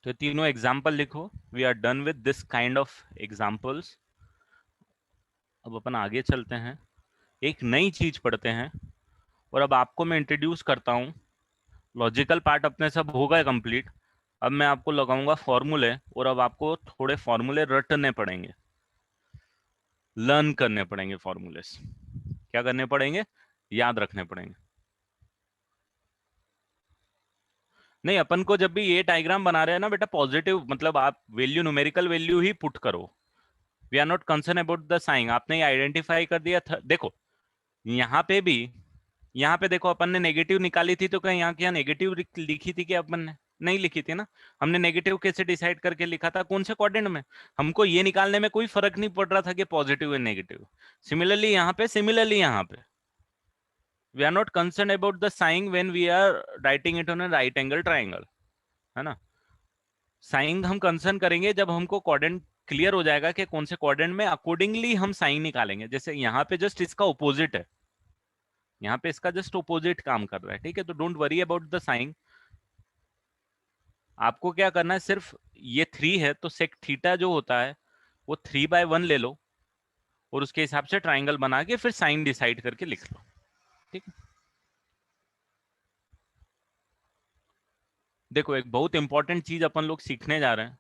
Speaker 1: तो तीनों एग्जाम्पल लिखो। We are done with this kind of examples. अब अपन आगे चलते हैं, एक नई चीज पढ़ते हैं, और अब आपको मैं इंट्रोड्यूस करता हूं। लॉजिकल पार्ट अपने सब होगा कंप्लीट। अब मैं आपको लगाऊंगा फॉर्मूले, और अब आपको थोड़े फॉर्मूले रटने पड़ेंगे, लर्न करने पड़ेंगे फॉर्मूलेस। क्या करने पड़ेंगे, याद रखने पड़ेंगे। नहीं, अपन को जब भी ये डायग्राम बना रहे हैं ना बेटा, पॉजिटिव मतलब आप वैल्यू, न्यूमेरिकल वैल्यू ही पुट करो। We are not concern about the sign. आपने आइडेंटिफाई कर दिया था, देखो यहाँ पे भी, यहाँ पे देखो अपन ने नेगेटिव निकाली थी, तो कहीं यहाँ क्या नेगेटिव लिखी थी क्या अपन ने, नहीं लिखी थी ना। हमने नेगेटिव कैसे डिसाइड करके लिखा था, कौन से क्वाड्रेंट में, हमको ये निकालने में कोई फर्क नहीं पड़ रहा था कि पॉजिटिव है नेगेटिव। सिमिलरली यहाँ पे, सिमिलरली यहाँ पे, we are not concern about the sign when we are writing it on a right angle triangle, है ना। साइन हम कंसर्न करेंगे जब हमको क्वाड्रेंट क्लियर हो जाएगा कि कौन से क्वाड्रेंट में, अकॉर्डिंगली हम साइन निकालेंगे। जैसे यहाँ पे जस्ट इसका ऑपोजिट है, यहाँ पे इसका जस्ट ऑपोजिट काम कर रहा है, ठीक है। तो don't worry about the sign. आपको क्या करना है, सिर्फ ये 3 है तो सेक थीटा जो होता है वो 3/1 ले लो, और उसके हिसाब से ट्राइंगल बना के फिर साइन डिसाइड करके लिख लो, ठीक है। देखो एक बहुत इंपॉर्टेंट चीज अपन लोग सीखने जा रहे हैं,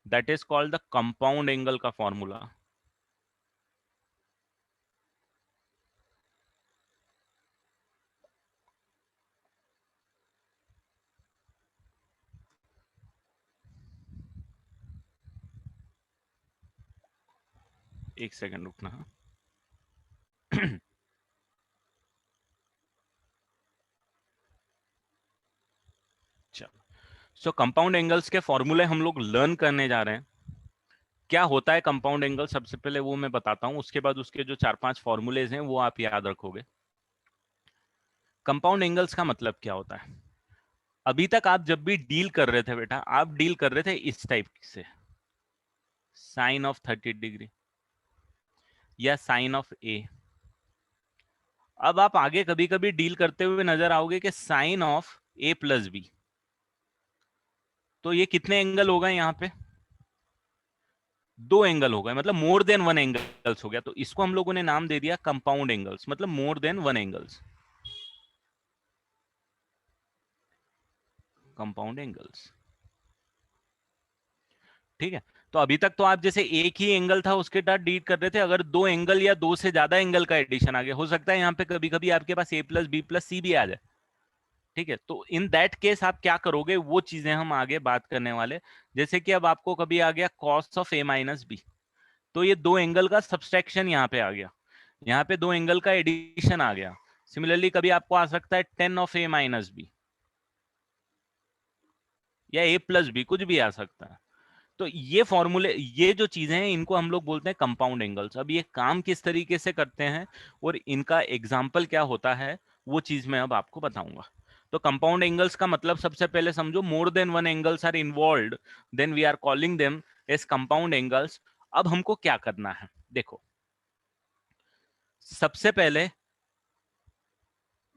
Speaker 1: that is called the compound angle का फॉर्मूला। एक सेकंड रुकना। चलो, सो कंपाउंड एंगल्स के फॉर्मूले हम लोग लर्न करने जा रहे हैं। क्या होता है कंपाउंड एंगल, सबसे पहले वो मैं बताता हूं, उसके बाद उसके जो 4-5 फॉर्मूलेज हैं वो आप याद रखोगे। कंपाउंड एंगल्स का मतलब क्या होता है, अभी तक आप जब भी डील कर रहे थे बेटा, आप डील कर रहे थे इस टाइप से, साइन ऑफ 30 डिग्री या साइन ऑफ ए। अब आप आगे कभी कभी डील करते हुए नजर आओगे कि साइन ऑफ A+B। तो ये कितने एंगल हो गए यहाँ पे, 2 एंगल हो गए, मतलब मोर देन 1 एंगल्स हो गया। तो इसको हम लोगों ने नाम दे दिया कंपाउंड एंगल्स, मतलब more than 1 angles, compound angles, ठीक है। तो अभी तक तो आप जैसे एक ही एंगल था उसके साथ डील कर रहे थे, अगर 2 एंगल या 2 से ज्यादा एंगल का एडिशन आ गया, हो सकता है यहाँ पे कभी कभी आपके पास A+B+C भी आ जाए, ठीक है। तो इन दैट केस आप क्या करोगे, वो चीजें हम आगे बात करने वाले। जैसे कि अब आपको कभी आ गया cos ऑफ A-B, तो ये 2 एंगल का सब्सट्रैक्शन यहाँ पे आ गया। यहाँ पे दो एंगल का एडिशन आ गया। सिमिलरली कभी आपको आ सकता है tan of A minus B या ए प्लस बी, कुछ भी आ सकता है। तो ये फॉर्मूले, ये जो चीजें हैं इनको हम लोग बोलते हैं कंपाउंड एंगल्स। अब ये काम किस तरीके से करते हैं और इनका एग्जाम्पल क्या होता है वो चीज मैं अब आपको बताऊंगा। तो कंपाउंड एंगल्स का मतलब सबसे पहले समझो, more than one angles are involved then we are calling them as compound angles. अब हमको क्या करना है, देखो सबसे पहले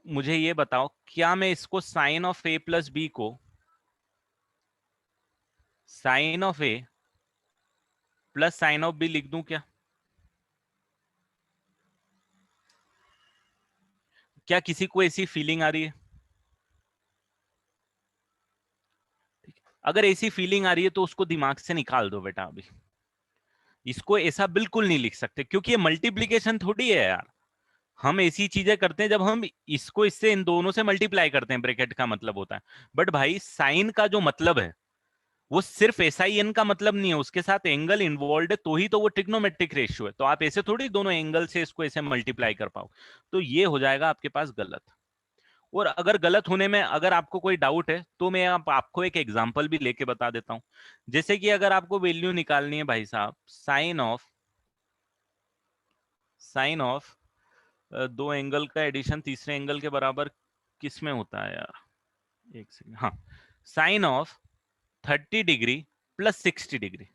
Speaker 1: मुझे ये बताओ, क्या मैं इसको sine of A plus B को sine of A plus sine of B लिख दूं क्या? क्या किसी को ऐसी फीलिंग आ रही है? अगर ऐसी फीलिंग आ रही है तो उसको दिमाग से निकाल दो बेटा। अभी इसको ऐसा बिल्कुल नहीं लिख सकते, क्योंकि ये मल्टीप्लीकेशन थोड़ी है यार। हम ऐसी चीजें करते हैं जब हम इसको इससे इन दोनों से मल्टीप्लाई करते हैं, ब्रैकेट का मतलब होता है। बट भाई साइन का जो मतलब है वो सिर्फ SIN का मतलब नहीं है, उसके साथ एंगल इन्वॉल्व है, तो ही तो वो ट्रिग्नोमेट्रिक रेशियो है। तो आप ऐसे थोड़ी दोनों एंगल से इसको ऐसे मल्टीप्लाई कर पाओ, तो ये हो जाएगा आपके पास गलत। और अगर गलत होने में अगर आपको कोई डाउट है तो मैं आपको एक एग्जांपल भी लेके बता देता हूं। जैसे कि अगर आपको वैल्यू निकालनी है भाई साहब, साइन ऑफ दो एंगल का एडिशन तीसरे एंगल के बराबर किस में होता है यार, एक सेकंड, हाँ, sine of 30 degree plus 60 degree,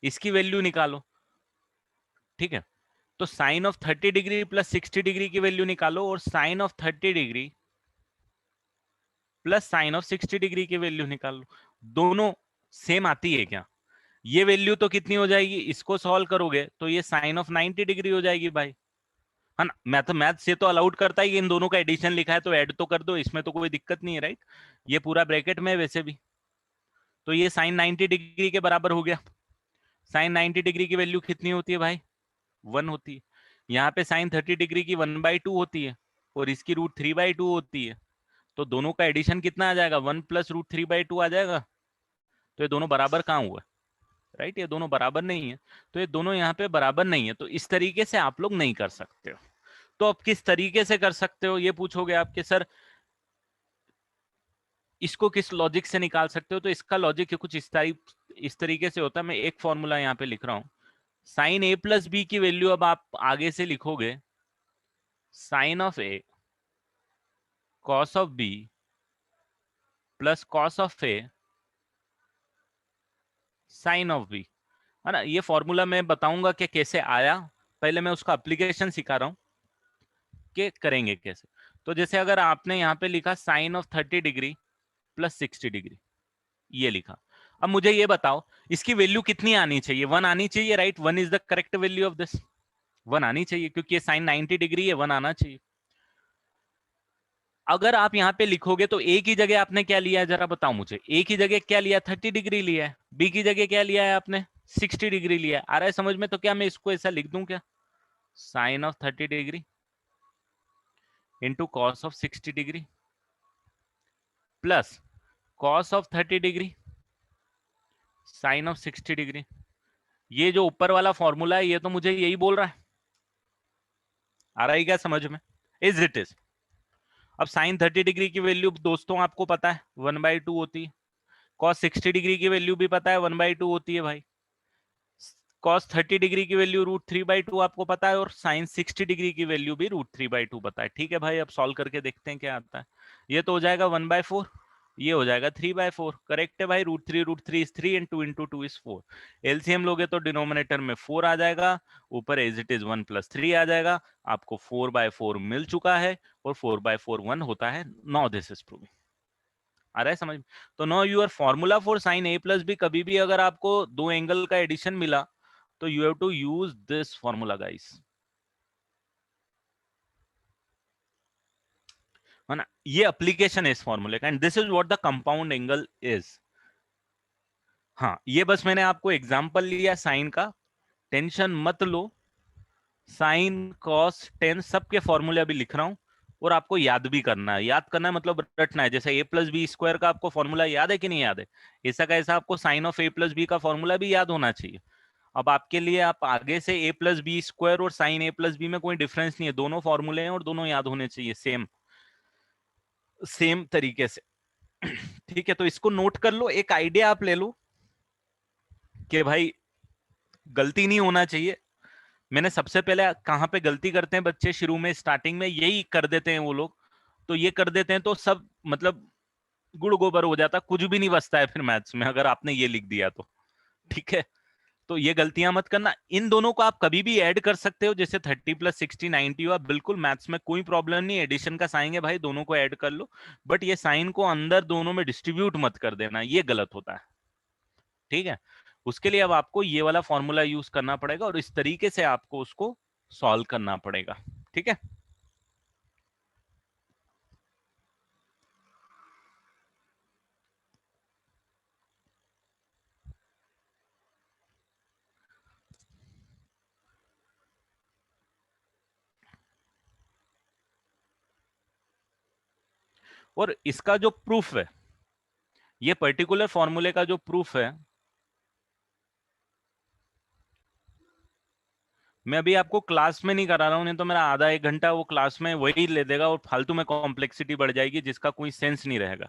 Speaker 1: इसकी वैल्यू निकालो। ठीक है, तो sine of 30 degree plus 60 degree की वैल्यू निकालो और sine of 30 degree plus sine of 60 degree की वैल्यू निकाल लो। दोनों सेम आती है क्या? ये वैल्यू तो कितनी हो जाएगी, इसको सॉल्व करोगे तो ये साइन ऑफ 90 डिग्री हो जाएगी भाई, है ना। मैथ से तो अलाउड करता है कि इन दोनों का एडिशन लिखा है तो ऐड तो कर दो, इसमें तो कोई दिक्कत नहीं है, राइट। ये पूरा ब्रैकेट में है वैसे भी, तो ये साइन 90 डिग्री के बराबर हो गया। साइन 90 डिग्री की वैल्यू कितनी होती है भाई, 1 होती है। यहाँ पे साइन 30 डिग्री की 1/2 होती है और इसकी √3/2 होती है। तो दोनों का एडिशन कितना आ जाएगा, 1 प्लस √3/2 आ जाएगा। तो ये दोनों बराबर कहाँ हुआ, राइट, ये दोनों बराबर नहीं है। तो ये दोनों यहाँ पे बराबर नहीं है, तो इस तरीके से आप लोग नहीं कर सकते हो। तो अब किस तरीके से कर सकते हो ये पूछोगे आपके सर, इसको किस लॉजिक से निकाल सकते हो? तो इसका लॉजिक कुछ इस तरीके से होता है। मैं एक फॉर्मूला यहाँ पे लिख रहा हूँ। साइन ए प्लस बी की वैल्यू अब आप आगे से लिखोगे sine of A cos of B plus cos of A sine of B, है ना। ये फॉर्मूला मैं बताऊंगा कि कैसे आया, पहले मैं उसका एप्लीकेशन सिखा रहा हूं कि करेंगे कैसे। तो जैसे अगर आपने यहाँ पे लिखा sine of 30 degree plus 60 degree, ये लिखा। अब मुझे ये बताओ इसकी वैल्यू कितनी आनी चाहिए, 1 आनी चाहिए, right. 1 is the correct value of this, 1 आनी चाहिए क्योंकि ये साइन 90 डिग्री है, 1 आना चाहिए। अगर आप यहाँ पे लिखोगे तो ए की जगह आपने क्या लिया है जरा बताओ मुझे, ए की जगह क्या लिया, 30 डिग्री लिया है। बी की जगह क्या लिया है आपने, 60 डिग्री लिया है। आ रहा है समझ में? तो क्या मैं इसको ऐसा लिख दूं क्या, sine of 30 degree into cos of 60 degree plus cos of 30 degree sine of 60 degree. ये जो ऊपर वाला फॉर्मूला है ये तो मुझे यही बोल रहा है। आ रहा है क्या समझ में? Is it is. अब साइन 30 डिग्री की वैल्यू दोस्तों आपको पता है 1/2 होती है, कॉस 60 डिग्री की वैल्यू भी पता है 1/2 होती है भाई, कॉस 30 डिग्री की वैल्यू √3/2 आपको पता है और साइन 60 डिग्री की वैल्यू भी √3/2 पता है। ठीक है भाई, अब सॉल्व करके देखते हैं क्या आता है। ये तो हो जाएगा 1/4, ये हो जाएगा 3/4। करेक्ट है भाई, √3 इज 3 एंड 2 × 2 इज 4। एलसीएम लोगे तो डिनोमिनेटर में 4 आ जाएगा, ऊपर एज इट इज 1 + 3 आ जाएगा। आपको 4/4 मिल चुका है और 4/4 1 होता है। Now this is proving. आ रहा है समझ में? तो know your formula for sine A plus B, कभी भी अगर आपको दो एंगल का एडिशन मिला तो you have to use this formula guys, है ना। ये एप्लीकेशन है इस फॉर्मूले का and this is what the compound angle is. हाँ, ये बस मैंने आपको एग्जांपल लिया साइन का, टेंशन मत लो। साइन कॉस टेन सबके फॉर्मूले अभी लिख रहा हूं और आपको याद भी करना है। याद करना है मतलब रटना है। जैसे a+b² का आपको फॉर्मूला याद है कि नहीं याद है, ऐसा का ऐसा आपको साइन ऑफ a+b का फॉर्मूला भी याद होना चाहिए। अब आपके लिए आप आगे से a प्लस बी स्क्वायर और साइन a प्लस बी में कोई डिफरेंस नहीं है, दोनों फॉर्मूले हैं और दोनों याद होने चाहिए सेम सेम तरीके से। ठीक है, तो इसको नोट कर लो, एक आइडिया आप ले लो कि भाई गलती नहीं होना चाहिए। मैंने सबसे पहले कहां पे गलती करते हैं बच्चे, शुरू में स्टार्टिंग में यही कर देते हैं वो लोग, तो ये कर देते हैं तो सब मतलब गुड़ गोबर हो जाता, कुछ भी नहीं बचता है फिर मैथ्स में अगर आपने ये लिख दिया तो। ठीक है, तो ये गलतियां मत करना। इन दोनों को आप कभी भी ऐड कर सकते हो, जैसे 30 प्लस 60 90 हो, आप बिल्कुल, मैथ्स में कोई प्रॉब्लम नहीं, एडिशन का साइन है भाई, दोनों को ऐड कर लो, बट ये साइन को अंदर दोनों में डिस्ट्रीब्यूट मत कर देना, ये गलत होता है। ठीक है, उसके लिए अब आपको ये वाला फॉर्मूला यूज करना पड़ेगा और इस तरीके से आपको उसको सॉल्व करना पड़ेगा। ठीक है, और इसका जो प्रूफ है, ये पर्टिकुलर फॉर्मूले का जो प्रूफ है, मैं अभी आपको क्लास में नहीं करा रहा हूं, नहीं तो मेरा आधा एक घंटा वो क्लास में वही ले देगा और फालतू में कॉम्प्लेक्सिटी बढ़ जाएगी जिसका कोई सेंस नहीं रहेगा।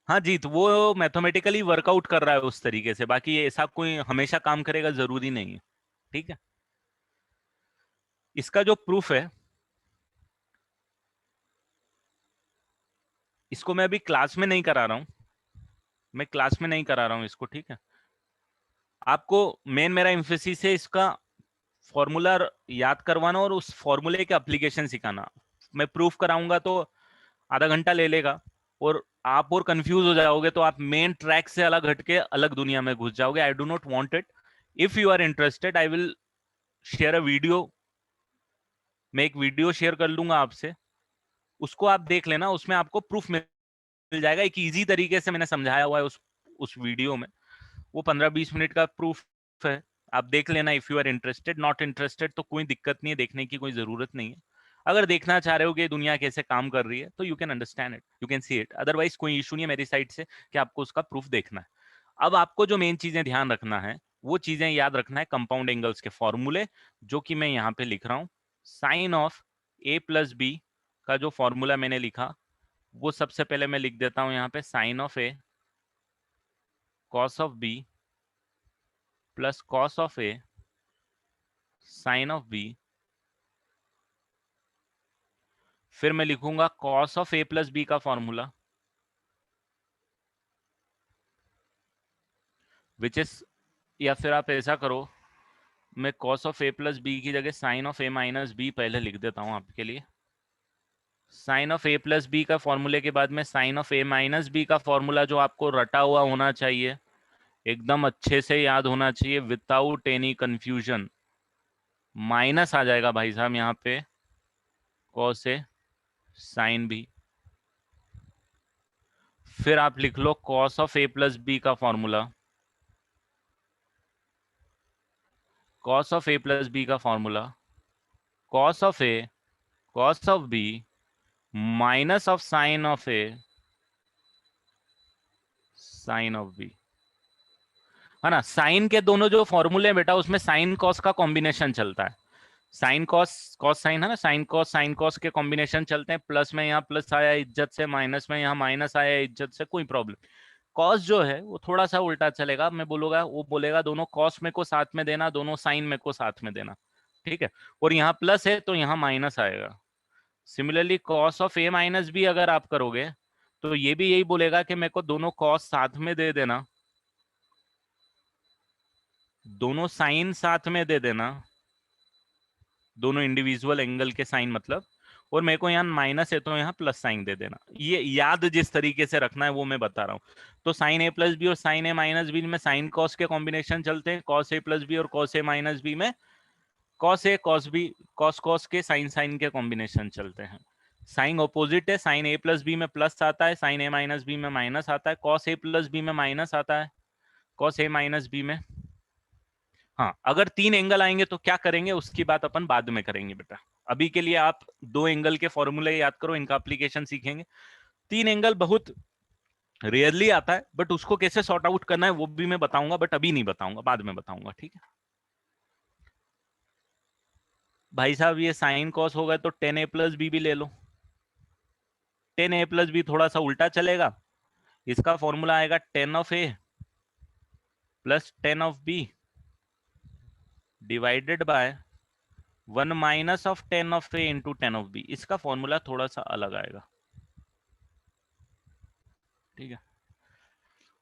Speaker 1: हाँ जी, तो वो मैथमेटिकली वर्कआउट कर रहा है उस तरीके से, बाकी ये ऐसा कोई हमेशा काम करेगा जरूरी नहीं है। ठीक है, इसका जो प्रूफ है, इसको मैं अभी क्लास में नहीं करा रहा हूं, मैं क्लास में नहीं करा रहा हूं इसको। ठीक है, आपको मेन मेरा एम्फेसिस है इसका फॉर्मूला याद करवाना और उस फॉर्मूले के एप्लीकेशन सिखाना। मैं प्रूफ कराऊंगा तो आधा घंटा ले लेगा और आप और कंफ्यूज हो जाओगे, तो आप मेन ट्रैक से अलग हटके अलग दुनिया में घुस जाओगे। I do not want it. If you are interested I will share a video, मैं एक वीडियो शेयर कर लूंगा आपसे, उसको आप देख लेना, उसमें आपको प्रूफ मिल जाएगा, एक इजी तरीके से मैंने समझाया हुआ है उस वीडियो में। वो 15-20 मिनट का प्रूफ है, आप देख लेना। If you are interested, not interested तो कोई दिक्कत नहीं है, देखने की कोई जरूरत नहीं है। अगर देखना चाह रहे हो कि दुनिया कैसे काम कर रही है तो you can understand it, you can see it, otherwise कोई इशू नहीं है मेरी साइड से कि आपको उसका प्रूफ देखना है। अब आपको जो मेन चीजें ध्यान रखना है, वो चीजें याद रखना है, कंपाउंड एंगल्स के फॉर्मूले, जो कि मैं यहाँ पे लिख रहा हूँ। Sine of A plus B का जो फॉर्मूला मैंने लिखा, वो सबसे पहले मैं लिख देता हूँ यहाँ पे, sine of A cos of B plus cos of A sine of B. फिर मैं लिखूंगा cos of A plus B का फॉर्मूला, विच इज, या फिर आप ऐसा करो, मैं cos of A plus B की जगह sine of A minus B पहले लिख देता हूं आपके लिए। Sine of A plus B का फॉर्मूले के बाद में sine of A minus B का फॉर्मूला, जो आपको रटा हुआ होना चाहिए, एकदम अच्छे से याद होना चाहिए विदाउट एनी कंफ्यूजन। माइनस आ जाएगा भाई साहब यहाँ पे कॉस ए साइन बी। फिर आप लिख लो cos of A plus B का formula, cos of A plus B का formula cos of A cos of B minus of sine of A sine of B, है ना। साइन के दोनों जो फॉर्मूले हैं बेटा, उसमें साइन कॉस का कॉम्बिनेशन चलता है। साइन कॉस कॉस साइन, है ना, साइन कॉस के कॉम्बिनेशन चलते हैं। प्लस में यहाँ प्लस आया इज्जत से, माइनस में यहाँ माइनस आया इज्जत से, कोई प्रॉब्लम। कॉस जो है वो थोड़ा सा उल्टा चलेगा, मैं बोलूंगा, वो बोलेगा दोनों कॉस में को साथ में देना, दोनों साइन में को साथ में देना। ठीक है, और यहाँ प्लस है तो यहाँ माइनस आएगा। Similarly cos of A minus B अगर आप करोगे तो ये भी यही बोलेगा कि मेरे को दोनों कॉस साथ में दे देना, दोनों साइन साथ में दे देना, दोनों इंडिविजुअल एंगल के साइन मतलब, और मेरे को यहाँ माइनस है तो यहाँ प्लस साइन दे देना। ये याद जिस तरीके से रखना है वो मैं बता रहा हूँ। तो साइन ए प्लस बी और साइन ए माइनस बी में साइन कॉस के कॉम्बिनेशन चलते हैं, कॉस ए प्लस बी और कॉस ए माइनस बी में cos A cos B cos cos के साइन साइन के कॉम्बिनेशन चलते हैं। साइन ऑपोजिट है, साइन ए प्लस बी में प्लस आता है, साइन ए माइनस बी में माइनस आता है, कॉस ए प्लस बी में माइनस आता है, कॉस ए माइनस बी में। हाँ, अगर 3 एंगल आएंगे तो क्या करेंगे उसकी बात अपन बाद में करेंगे बेटा, अभी के लिए आप 2 एंगल के फॉर्मूले याद करो, इनका एप्लीकेशन सीखेंगे। तीन एंगल बहुत रेयरली आता है, बट उसको कैसे सॉर्ट आउट करना है वो भी मैं बताऊंगा, बट अभी नहीं बताऊंगा, बाद में बताऊंगा, ठीक है भाई साहब। ये साइन कॉस होगा तो 10a+b भी ले लो। 10a+b थोड़ा सा उल्टा चलेगा, इसका फॉर्मूला आएगा 10 of a plus 10 of b divided by 1 - 10 of a into 10 of b। इसका फॉर्मूला थोड़ा सा अलग आएगा, ठीक है।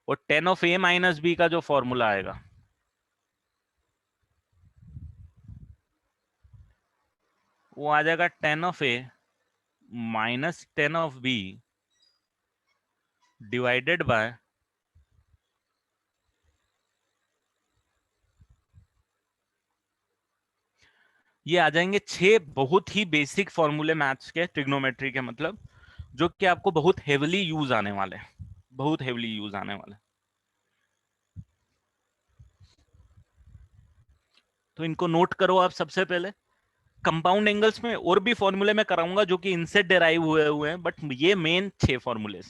Speaker 1: और 10 ऑफ a - b का जो फॉर्मूला आएगा वो आ जाएगा 10 of a - 10 of b divided by ये आ जाएंगे 6 बहुत ही बेसिक फॉर्मूले मैथ्स के, ट्रिग्नोमेट्री के, मतलब जो कि आपको बहुत हेवली यूज आने वाले हैं, बहुत हेवली यूज आने वाले हैं। तो इनको नोट करो आप सबसे पहले। कंपाउंड एंगल्स में और भी फॉर्मूले मैं कराऊंगा जो कि इनसे डेराइव हुए हुए हैं, बट ये मेन 6 फॉर्मूले।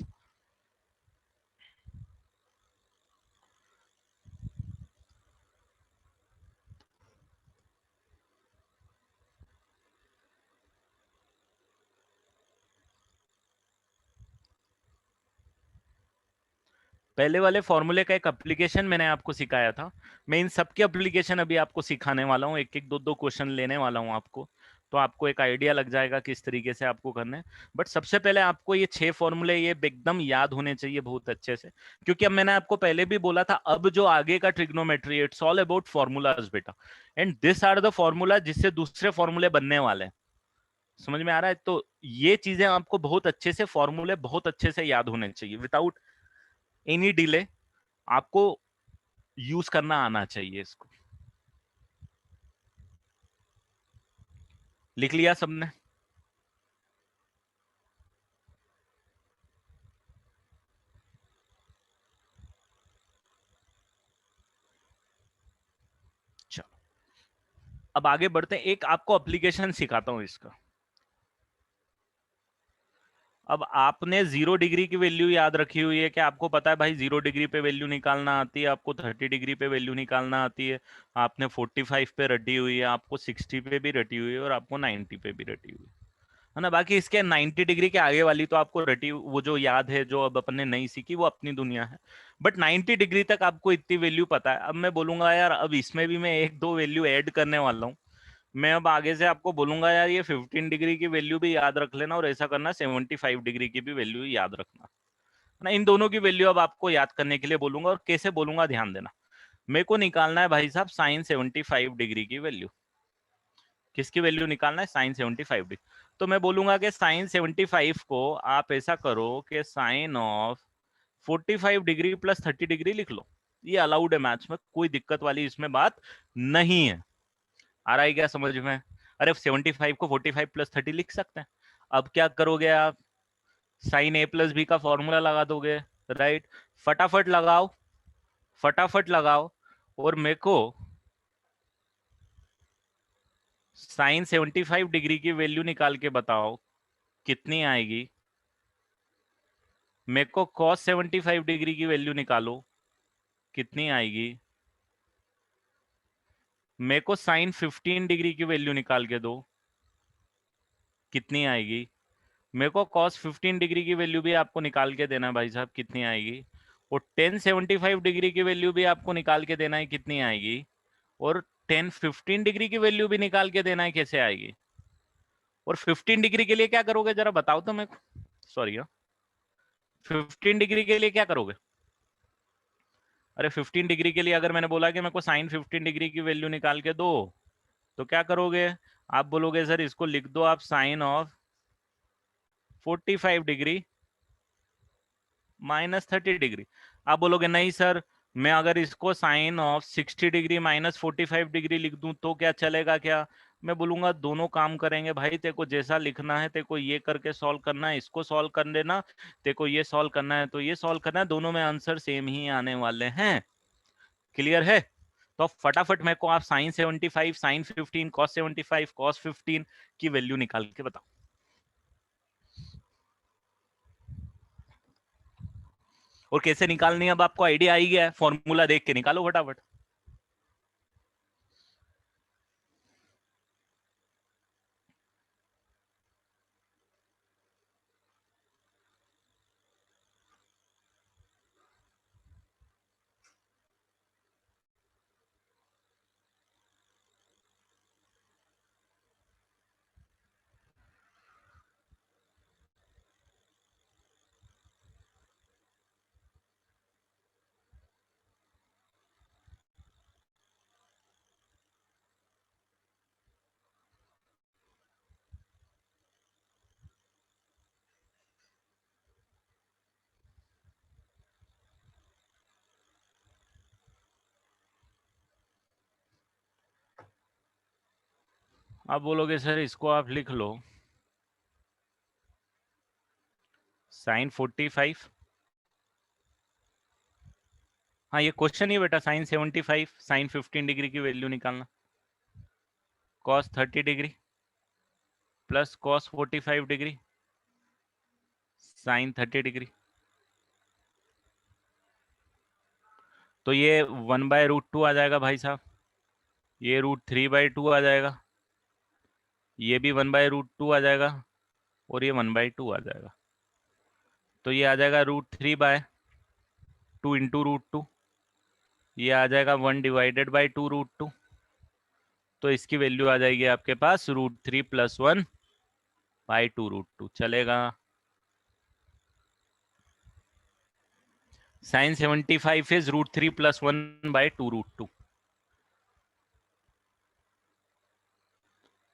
Speaker 1: पहले वाले फॉर्मूले का एक एप्लीकेशन मैंने आपको सिखाया था, मैं इन सब की एप्लीकेशन अभी आपको सिखाने वाला हूँ, एक एक दो दो क्वेश्चन लेने वाला हूँ आपको, तो आपको एक आइडिया लग जाएगा किस तरीके से आपको करना है। बट सबसे पहले आपको ये 6 फॉर्मूले ये एकदम याद होने चाहिए बहुत अच्छे से, क्योंकि अब मैंने आपको पहले भी बोला था, अब जो आगे का trigonometry it's all about formulas बेटा, and this are the formula जिससे दूसरे फॉर्मूले बनने वाले हैं। समझ में आ रहा है? तो ये चीजें आपको बहुत अच्छे से, फॉर्मूले बहुत अच्छे से याद होने चाहिए, विदाउट एनी डिले आपको यूज करना आना चाहिए इसको। लिख लिया सबने? चलो अब आगे बढ़ते हैं, एक आपको एप्लीकेशन सिखाता हूं इसका। अब आपने 0 डिग्री की वैल्यू याद रखी हुई है कि आपको पता है भाई 0 डिग्री पे वैल्यू निकालना आती है, आपको 30 डिग्री पे वैल्यू निकालना आती है, आपने 45 पे रटी हुई है, आपको 60 पे भी रटी हुई है, और आपको 90 पे भी रटी हुई है ना। बाकी इसके 90 डिग्री के आगे वाली तो आपको रटी, वो जो याद है, जो अब अपने नहीं सीखी, वो अपनी दुनिया है। बट 90 डिग्री तक आपको इतनी वैल्यू पता है। अब मैं बोलूंगा यार अब इसमें भी मैं एक दो वैल्यू ऐड करने वाला हूँ। मैं अब आगे से आपको बोलूंगा यार ये 15 डिग्री की वैल्यू भी याद रख लेना, और ऐसा करना 75 डिग्री की भी वैल्यू याद रखना ना। इन दोनों की वैल्यू अब आपको याद करने के लिए बोलूंगा, और कैसे बोलूंगा ध्यान देना। मेरे को निकालना है भाई साहब साइन 75 डिग्री की वैल्यू। किसकी वैल्यू निकालना है? Sine 75 degree. तो मैं बोलूंगा कि साइन 75 को आप ऐसा करो कि sine of 45 degree plus 30 degree लिख लो। ये अलाउड है मैथ्स में, कोई दिक्कत वाली इसमें बात नहीं है। आ रहा है क्या समझ में? अरे 75 को 45 प्लस 30 लिख सकते हैं। अब क्या करोगे आप? साइन a+b का फॉर्मूला लगा दोगे, राइट? फटाफट लगाओ, फटाफट लगाओ, और मेरे को साइन 75 डिग्री की वैल्यू निकाल के बताओ कितनी आएगी। मेरे को कॉस 75 डिग्री की वैल्यू निकालो कितनी आएगी। मेरे को साइन 15 डिग्री की वैल्यू निकाल के दो कितनी आएगी। मेरे को कॉस 15 डिग्री की वैल्यू भी आपको निकाल के देना है भाई साहब, कितनी आएगी। और टेन 75 डिग्री की वैल्यू भी आपको निकाल के देना है, कितनी आएगी। और 10 15 डिग्री की वैल्यू भी निकाल के देना है, कैसे आएगी। और 15 डिग्री के लिए क्या करोगे जरा बताओ तो मेरे को, सॉरी 15 डिग्री के लिए क्या करोगे? अरे 15 डिग्री के लिए अगर मैंने बोला कि मेरे को साइन 15 डिग्री की वैल्यू निकाल के दो, तो क्या करोगे? आप बोलोगे सर इसको लिख दो आप sine of 45 degree minus 30 degree. आप बोलोगे नहीं सर, मैं अगर इसको sine of 60 degree minus 45 degree लिख दूं तो क्या चलेगा क्या? मैं बोलूंगा दोनों काम करेंगे भाई, तेरे को जैसा लिखना है, तेरे को ये करके सॉल्व करना है, इसको सॉल्व कर लेना, तेरे को ये सॉल्व करना है तो ये सॉल्व करना है, दोनों में आंसर सेम ही आने वाले हैं। क्लियर है? तो फटाफट मेरे को आप साइन 75, साइन 15, कॉस 75, कॉस 15 की वैल्यू निकाल के बताओ। और कैसे निकालनी है अब आपको आइडिया आ ही गया है, फॉर्मूला देख के निकालो फटाफट। आप बोलोगे सर इसको आप लिख लो साइन 45। हाँ ये क्वेश्चन ही बेटा, साइन 75 साइन 15 डिग्री की वैल्यू निकालना, cos 30 degree plus cos 45 degree sign 30 degree. तो ये 1/√2 आ जाएगा भाई साहब, ये √3/2 आ जाएगा, ये भी 1/√2 आ जाएगा, और ये 1/2 आ जाएगा। तो ये आ जाएगा √3/2 इंटू √2, ये आ जाएगा 1/2 √2। तो इसकी वैल्यू आ जाएगी आपके पास √3 + 1/2 √2 चलेगा। Sine 75 is √3 + 1/2 √2।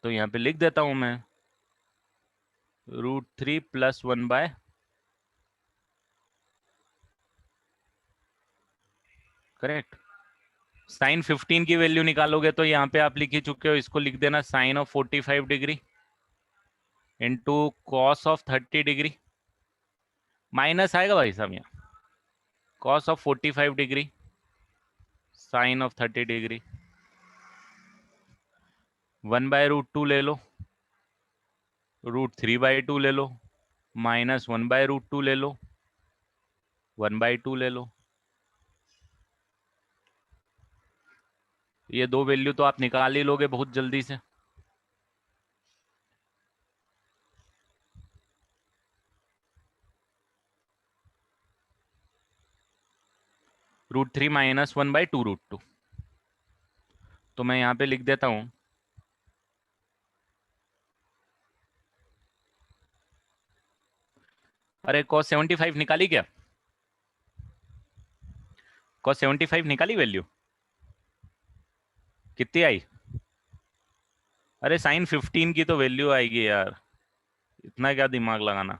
Speaker 1: तो यहाँ पे लिख देता हूं मैं √3 + 1 करेक्ट। साइन 15 की वैल्यू निकालोगे तो यहाँ पे आप लिख ही चुके हो, इसको लिख देना sine of 45 degree into cos of 30 degree, minus आएगा भाई साहब यहाँ, cos of 45 degree sine of 30 degree, 1/√2 ले लो, √3/2 ले लो, माइनस 1/√2 ले लो, 1/2 ले लो। ये दो वैल्यू तो आप निकाल ही लोगे बहुत जल्दी से। √3 - 1/2 √2। तो मैं यहाँ पे लिख देता हूं, अरे cos 75 निकाली क्या, cos 75 निकाली वैल्यू, कितनी आई? अरे साइन 15 की तो वैल्यू आएगी यार, इतना क्या दिमाग लगाना।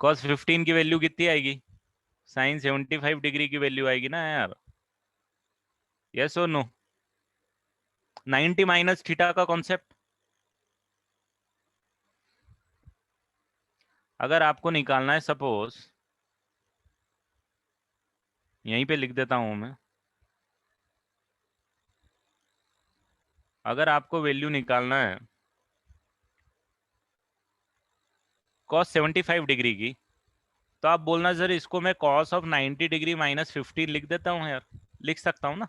Speaker 1: cos 15 की वैल्यू कितनी आएगी, साइन 75 डिग्री की वैल्यू आएगी ना यार, यस और नो। 90 माइनस थीटा का कॉन्सेप्ट, अगर आपको निकालना है, सपोज यहीं पे लिख देता हूं मैं, अगर आपको वैल्यू निकालना है cos 75 डिग्री की, तो आप बोलना सर इसको मैं cos ऑफ 90 डिग्री - 15 लिख देता हूँ यार, लिख सकता हूँ ना।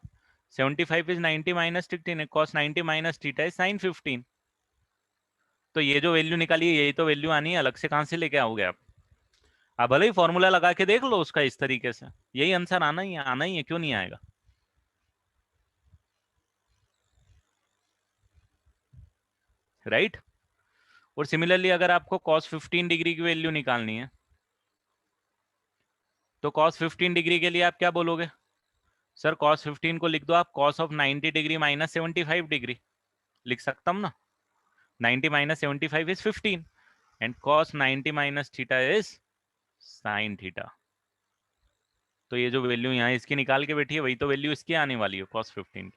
Speaker 1: 75 इज 90 - 15 है, cos 90 - थीटा इज sin 15। तो ये जो वैल्यू निकाली है यही तो वैल्यू आनी है, अलग से कहां से लेके आओगे आप भले ही फॉर्मूला लगा के देख लो उसका इस तरीके से, यही आंसर आना ही है, क्यों नहीं आएगा। राइट। और सिमिलरली अगर आपको cos 15 डिग्री की वैल्यू निकालनी है, तो cos 15 डिग्री के लिए आप क्या बोलोगे, सर cos 15 को लिख दो आप cos ऑफ 90 डिग्री - 75 डिग्री, लिख सकता हूं ना। 90 - 75 is 15 and cos 90 - theta is sin theta. तो ये जो वैल्यू यहाँ इसकी निकाल के बैठी है वही तो वैल्यू इसकी आने वाली है cos 15।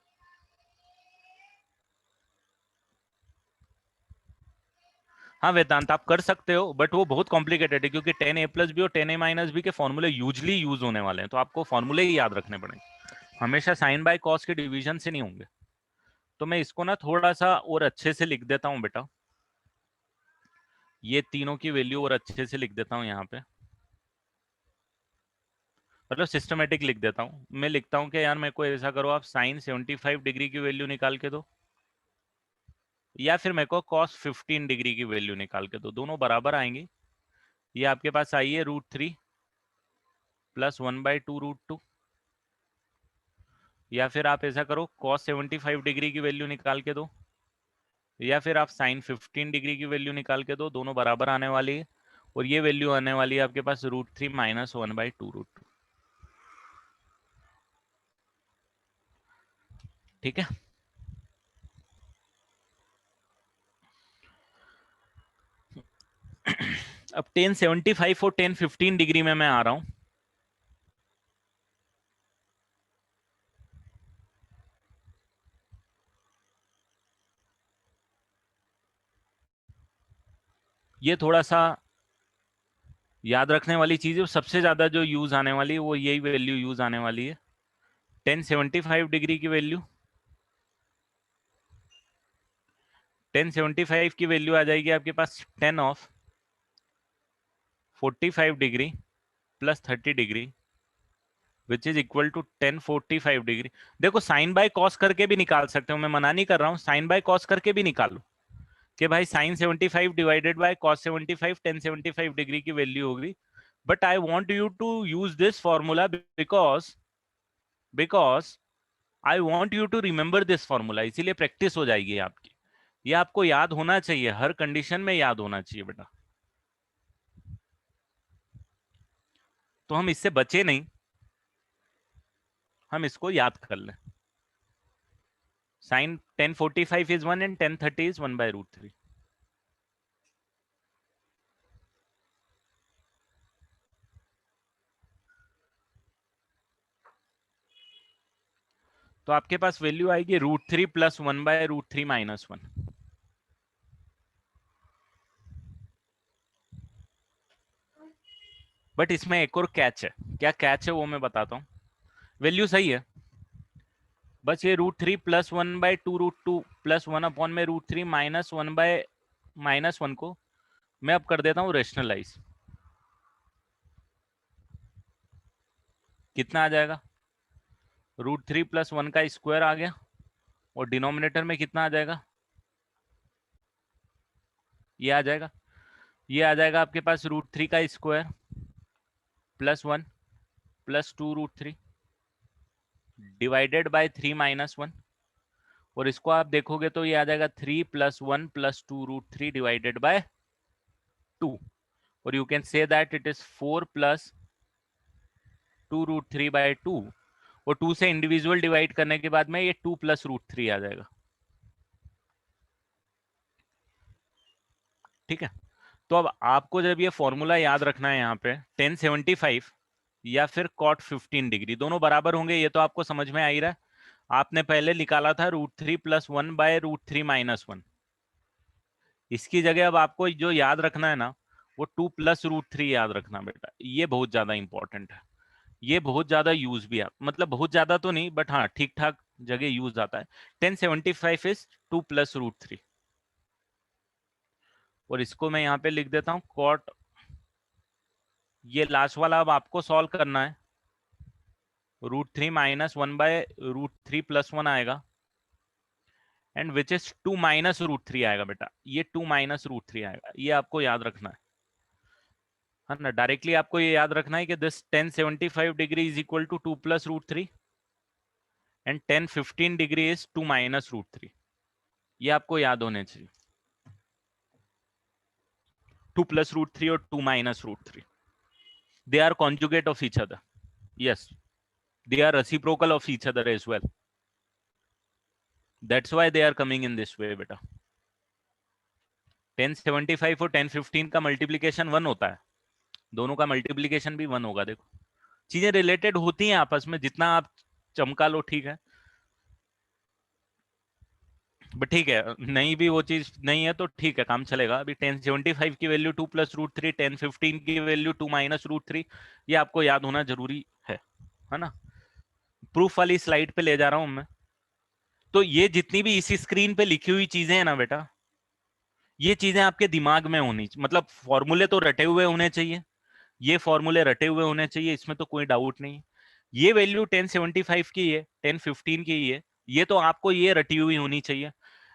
Speaker 1: हाँ वेदांत आप कर सकते हो, बट वो बहुत कॉम्प्लिकेटेड है, क्योंकि 10a+b और 10a - b के फॉर्मूले यूजली यूज होने वाले हैं, तो आपको फॉर्मूले ही याद रखने पड़ेंगे, हमेशा साइन बाय कॉस के डिवीजन से नहीं होंगे। तो मैं इसको ना थोड़ा सा और अच्छे से लिख देता हूँ बेटा, ये तीनों की वैल्यू और अच्छे से लिख देता हूँ यहाँ पे। मतलब सिस्टमेटिक लिख देता हूँ, मैं लिखता हूँ कि यार मेरे को ऐसा करो, आप साइन 75 डिग्री की वैल्यू निकाल के दो, या फिर मेरे को कॉस 15 डिग्री की वैल्यू निकाल के दो, दोनों बराबर आएंगी। ये आपके पास आई है √3 प्लस 1/2 √2, या फिर आप ऐसा करो कॉस 75 डिग्री की वैल्यू निकाल के दो, या फिर आप साइन 15 डिग्री की वैल्यू निकाल के दो, दोनों बराबर आने वाली है। और ये वैल्यू आने वाली है आपके पास √3 माइनस 1/2 √2। ठीक है। अब 1075 और 1015 डिग्री में मैं आ रहा हूं। ये थोड़ा सा याद रखने वाली चीज है, सबसे ज्यादा जो यूज आने वाली है वो यही वैल्यू यूज आने वाली है। 1075 डिग्री की वैल्यू, 1075 की वैल्यू आ जाएगी आपके पास 10 of 45 degree plus 30 degree which is equal to 1045 degree. देखो साइन बाय कॉस करके भी निकाल सकते हो, मैं मना नहीं कर रहा हूँ, साइन बाय कॉस करके भी निकालो कि भाई sine 75 divided by cos 75 1075 degree की वैल्यू होगी। But I want you to use this formula because I want you to remember this formula, इसीलिए प्रैक्टिस हो जाएगी आपकी। ये आपको याद होना चाहिए, हर कंडीशन में याद होना चाहिए बेटा। तो हम इससे बचे नहीं, हम इसको याद कर लें। Sine 1045 is 1 and 1030 is 1/√3। तो आपके पास वैल्यू आएगी √3 प्लस 1/√3 माइनस 1। बट इसमें एक और कैच है, क्या कैच है वो मैं बताता हूँ। वैल्यू सही है, बस ये √3 प्लस 1/2 √2 प्लस 1 में √3 माइनस 1/-1 को मैं अब कर देता हूँ रेशनलाइज। कितना आ जाएगा, √3 प्लस 1 का स्क्वायर आ गया, और डिनोमिनेटर में कितना आ जाएगा, ये आ जाएगा, ये आ जाएगा आपके पास √3 का square plus 1 plus 2 √3 divided by 3 minus 1। और इसको आप देखोगे तो ये आ जाएगा 3 प्लस 1 प्लस 2 √3 डिवाइडेड बाय 2। और you can say that it is 4 plus 2 √3/2। और 2 से इंडिविजुअल डिवाइड करने के बाद में ये 2 प्लस √3 आ जाएगा। ठीक है। तो अब आपको जब ये फॉर्मूला याद रखना है, यहाँ पे 1075 या फिर cot 15 डिग्री दोनों बराबर होंगे, ये तो आपको समझ में आ ही रहा है। आपने पहले निकाला था √3 प्लस 1/√3 माइनस 1। इसकी जगह अब आपको जो याद रखना है ना, वो 2 प्लस √3 याद रखना बेटा, ये बहुत ज्यादा इंपॉर्टेंट है। ये बहुत ज्यादा यूज भी आता, मतलब बहुत ज्यादा तो नहीं बट हाँ ठीक ठाक जगह यूज आता है। 1075 इज 2 प्लस √3। और इसको मैं यहाँ पे लिख देता हूँ कॉट, ये लास्ट वाला अब आपको सॉल्व करना है। √3 माइनस 1/√3 प्लस 1 आएगा, एंड विच इज 2 माइनस √3 आएगा बेटा, ये 2 माइनस √3 आएगा, ये आपको याद रखना है ना। डायरेक्टली आपको ये याद रखना है कि this 1075 degree is equal to 2 plus √3 and 1015 degree is 2 minus √3। ये आपको याद होने चाहिए, 2 प्लस √3 और 2 minus √3, they are conjugate of each other. Yes, they are reciprocal of each other as well. That's why they are coming in this way बेटा। 1075 और 1015 का multiplication 1 होता है, दोनों का मल्टीप्लीकेशन भी 1 होगा। देखो चीजें रिलेटेड होती हैं आपस में, जितना आप चमका लो ठीक है, बट ठीक है नहीं भी वो चीज नहीं है तो ठीक है, काम चलेगा। अभी 1075 की वैल्यू 2 प्लस √3, 1015 की वैल्यू 2 माइनस √3, ये आपको याद होना जरूरी है ना। प्रूफ वाली स्लाइड पे ले जा रहा हूं मैं। तो ये जितनी भी इसी स्क्रीन पे लिखी हुई चीजें हैं ना बेटा, ये चीजें आपके दिमाग में होनी, मतलब फॉर्मूले तो रटे हुए होने चाहिए, ये फॉर्मूले रटे हुए होने चाहिए, इसमें तो कोई डाउट नहीं। ये वैल्यू 1075 की है, 1015 की है, ये तो आपको ये रटी हुई होनी चाहिए।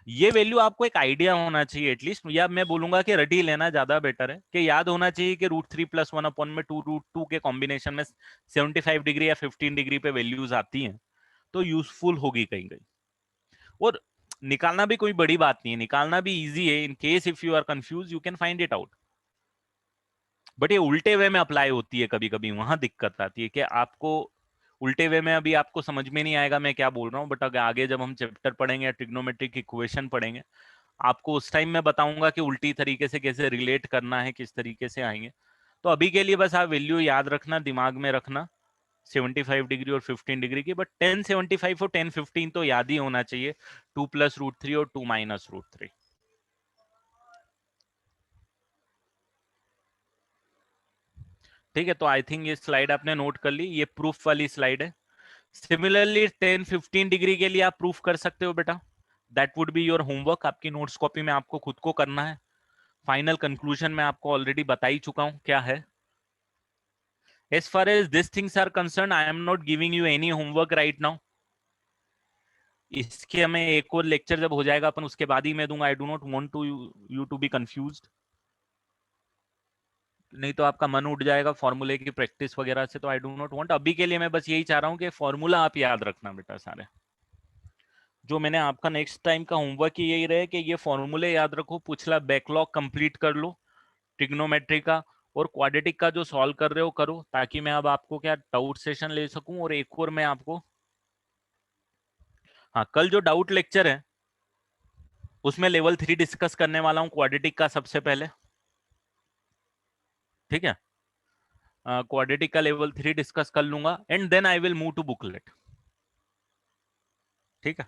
Speaker 1: ये वैल्यू आपको एक आइडिया होना चाहिए एटलीस्ट, या मैं बोलूंगा कि रटी लेना ज्यादा बेटर है, कि याद होना चाहिए कि √3 + 1 में 2√2 के कॉम्बिनेशन में 75 डिग्री या 15 डिग्री पे वैल्यूज आती हैं, तो यूजफुल होगी कहीं कहीं। और निकालना भी कोई बड़ी बात नहीं है, निकालना भी इजी है। In case if you are confuse you can find it out. But ये उल्टे वे में अप्लाई होती है कभी कभी, वहां दिक्कत आती है कि आपको उल्टे वे में, अभी आपको समझ में नहीं आएगा मैं क्या बोल रहा हूँ, बट अगर आगे जब हम चैप्टर पढ़ेंगे या ट्रिग्नोमेट्रिक इक्वेशन पढ़ेंगे, आपको उस टाइम मैं बताऊंगा कि उल्टी तरीके से कैसे रिलेट करना है, किस तरीके से आएंगे। तो अभी के लिए बस आप वैल्यू याद रखना, दिमाग में रखना, 75 डिग्री और 15 डिग्री की। बट 1075 और 1015 तो याद ही होना चाहिए, 2 + √3 और 2 - √3। ठीक है, तो आई थिंक ये स्लाइड आपने नोट कर ली, ये प्रूफ वाली स्लाइड है। सिमिलरली 10-15 डिग्री के लिए आप प्रूफ कर सकते हो बेटा, that would be your homework, आपकी नोट्स कॉपी में आपको खुद को करना है। फाइनल कंक्लूजन में आपको ऑलरेडी बता ही चुका हूं क्या है। As far as this things are concern, I am not giving you any homework right now. इसके हमें एक और लेक्चर जब हो जाएगा अपन, उसके बाद ही मैं दूंगा। I do not want to you to be confused, नहीं तो आपका मन उठ जाएगा फॉर्मूले की प्रैक्टिस वगैरह से, तो आई डू नॉट वांट। अभी के लिए मैं बस यही चाह रहा हूँ कि फॉर्मूला आप याद रखना बेटा सारे। जो मैंने आपका नेक्स्ट टाइम का होमवर्क ही यही रहे कि ये फॉर्मूले याद रखो, पिछला बैकलॉग कंप्लीट कर लो ट्रिग्नोमेट्री का, और क्वाड्रेटिक का जो सॉल्व कर रहे हो करो, ताकि मैं अब आपको क्या डाउट सेशन ले सकूं। और एक और मैं आपको, हाँ, कल जो डाउट लेक्चर है उसमें लेवल 3 डिस्कस करने वाला हूं क्वाड्रेटिक का सबसे पहले। ठीक है, क्वाड्रेटिक का लेवल 3 डिस्कस कर लूंगा, and then I will move to booklet. ठीक है,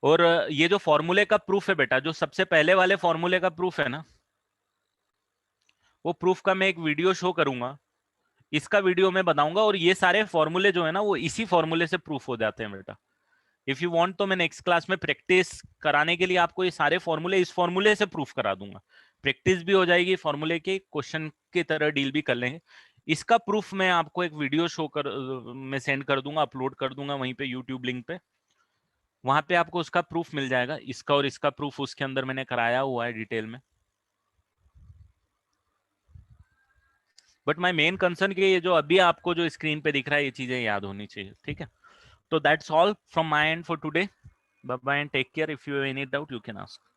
Speaker 1: और ये जो फॉर्मूले का प्रूफ है बेटा, जो सबसे पहले वाले फॉर्मूले का प्रूफ है ना, वो प्रूफ का मैं एक वीडियो शो करूंगा, इसका वीडियो मैं बताऊंगा। और ये सारे फॉर्मूले जो है ना, वो इसी फॉर्मूले से प्रूफ हो जाते हैं बेटा। इफ यू वांट तो मैं नेक्स्ट क्लास में प्रैक्टिस कराने के लिए आपको ये सारे फॉर्मूले इस फॉर्मूले से प्रूफ करा दूंगा। प्रैक्टिस भी हो जाएगी, फॉर्मूले के क्वेश्चन की तरह डील भी कर लेंगे। इसका प्रूफ मैं आपको एक वीडियो शो कर मैं सेंड कर दूंगा, अपलोड कर दूंगा वहीं पे यूट्यूब लिंक पे। वहां पे आपको उसका प्रूफ मिल जाएगा, इसका और इसका प्रूफ उसके अंदर मैंने कराया हुआ है डिटेल में। बट माय मेन कंसर्न कि ये जो अभी आपको जो स्क्रीन पे दिख रहा है, ये चीजें याद होनी चाहिए। ठीक है, तो that's all from my end for today. Bye bye and take care. If you have any doubt you can ask.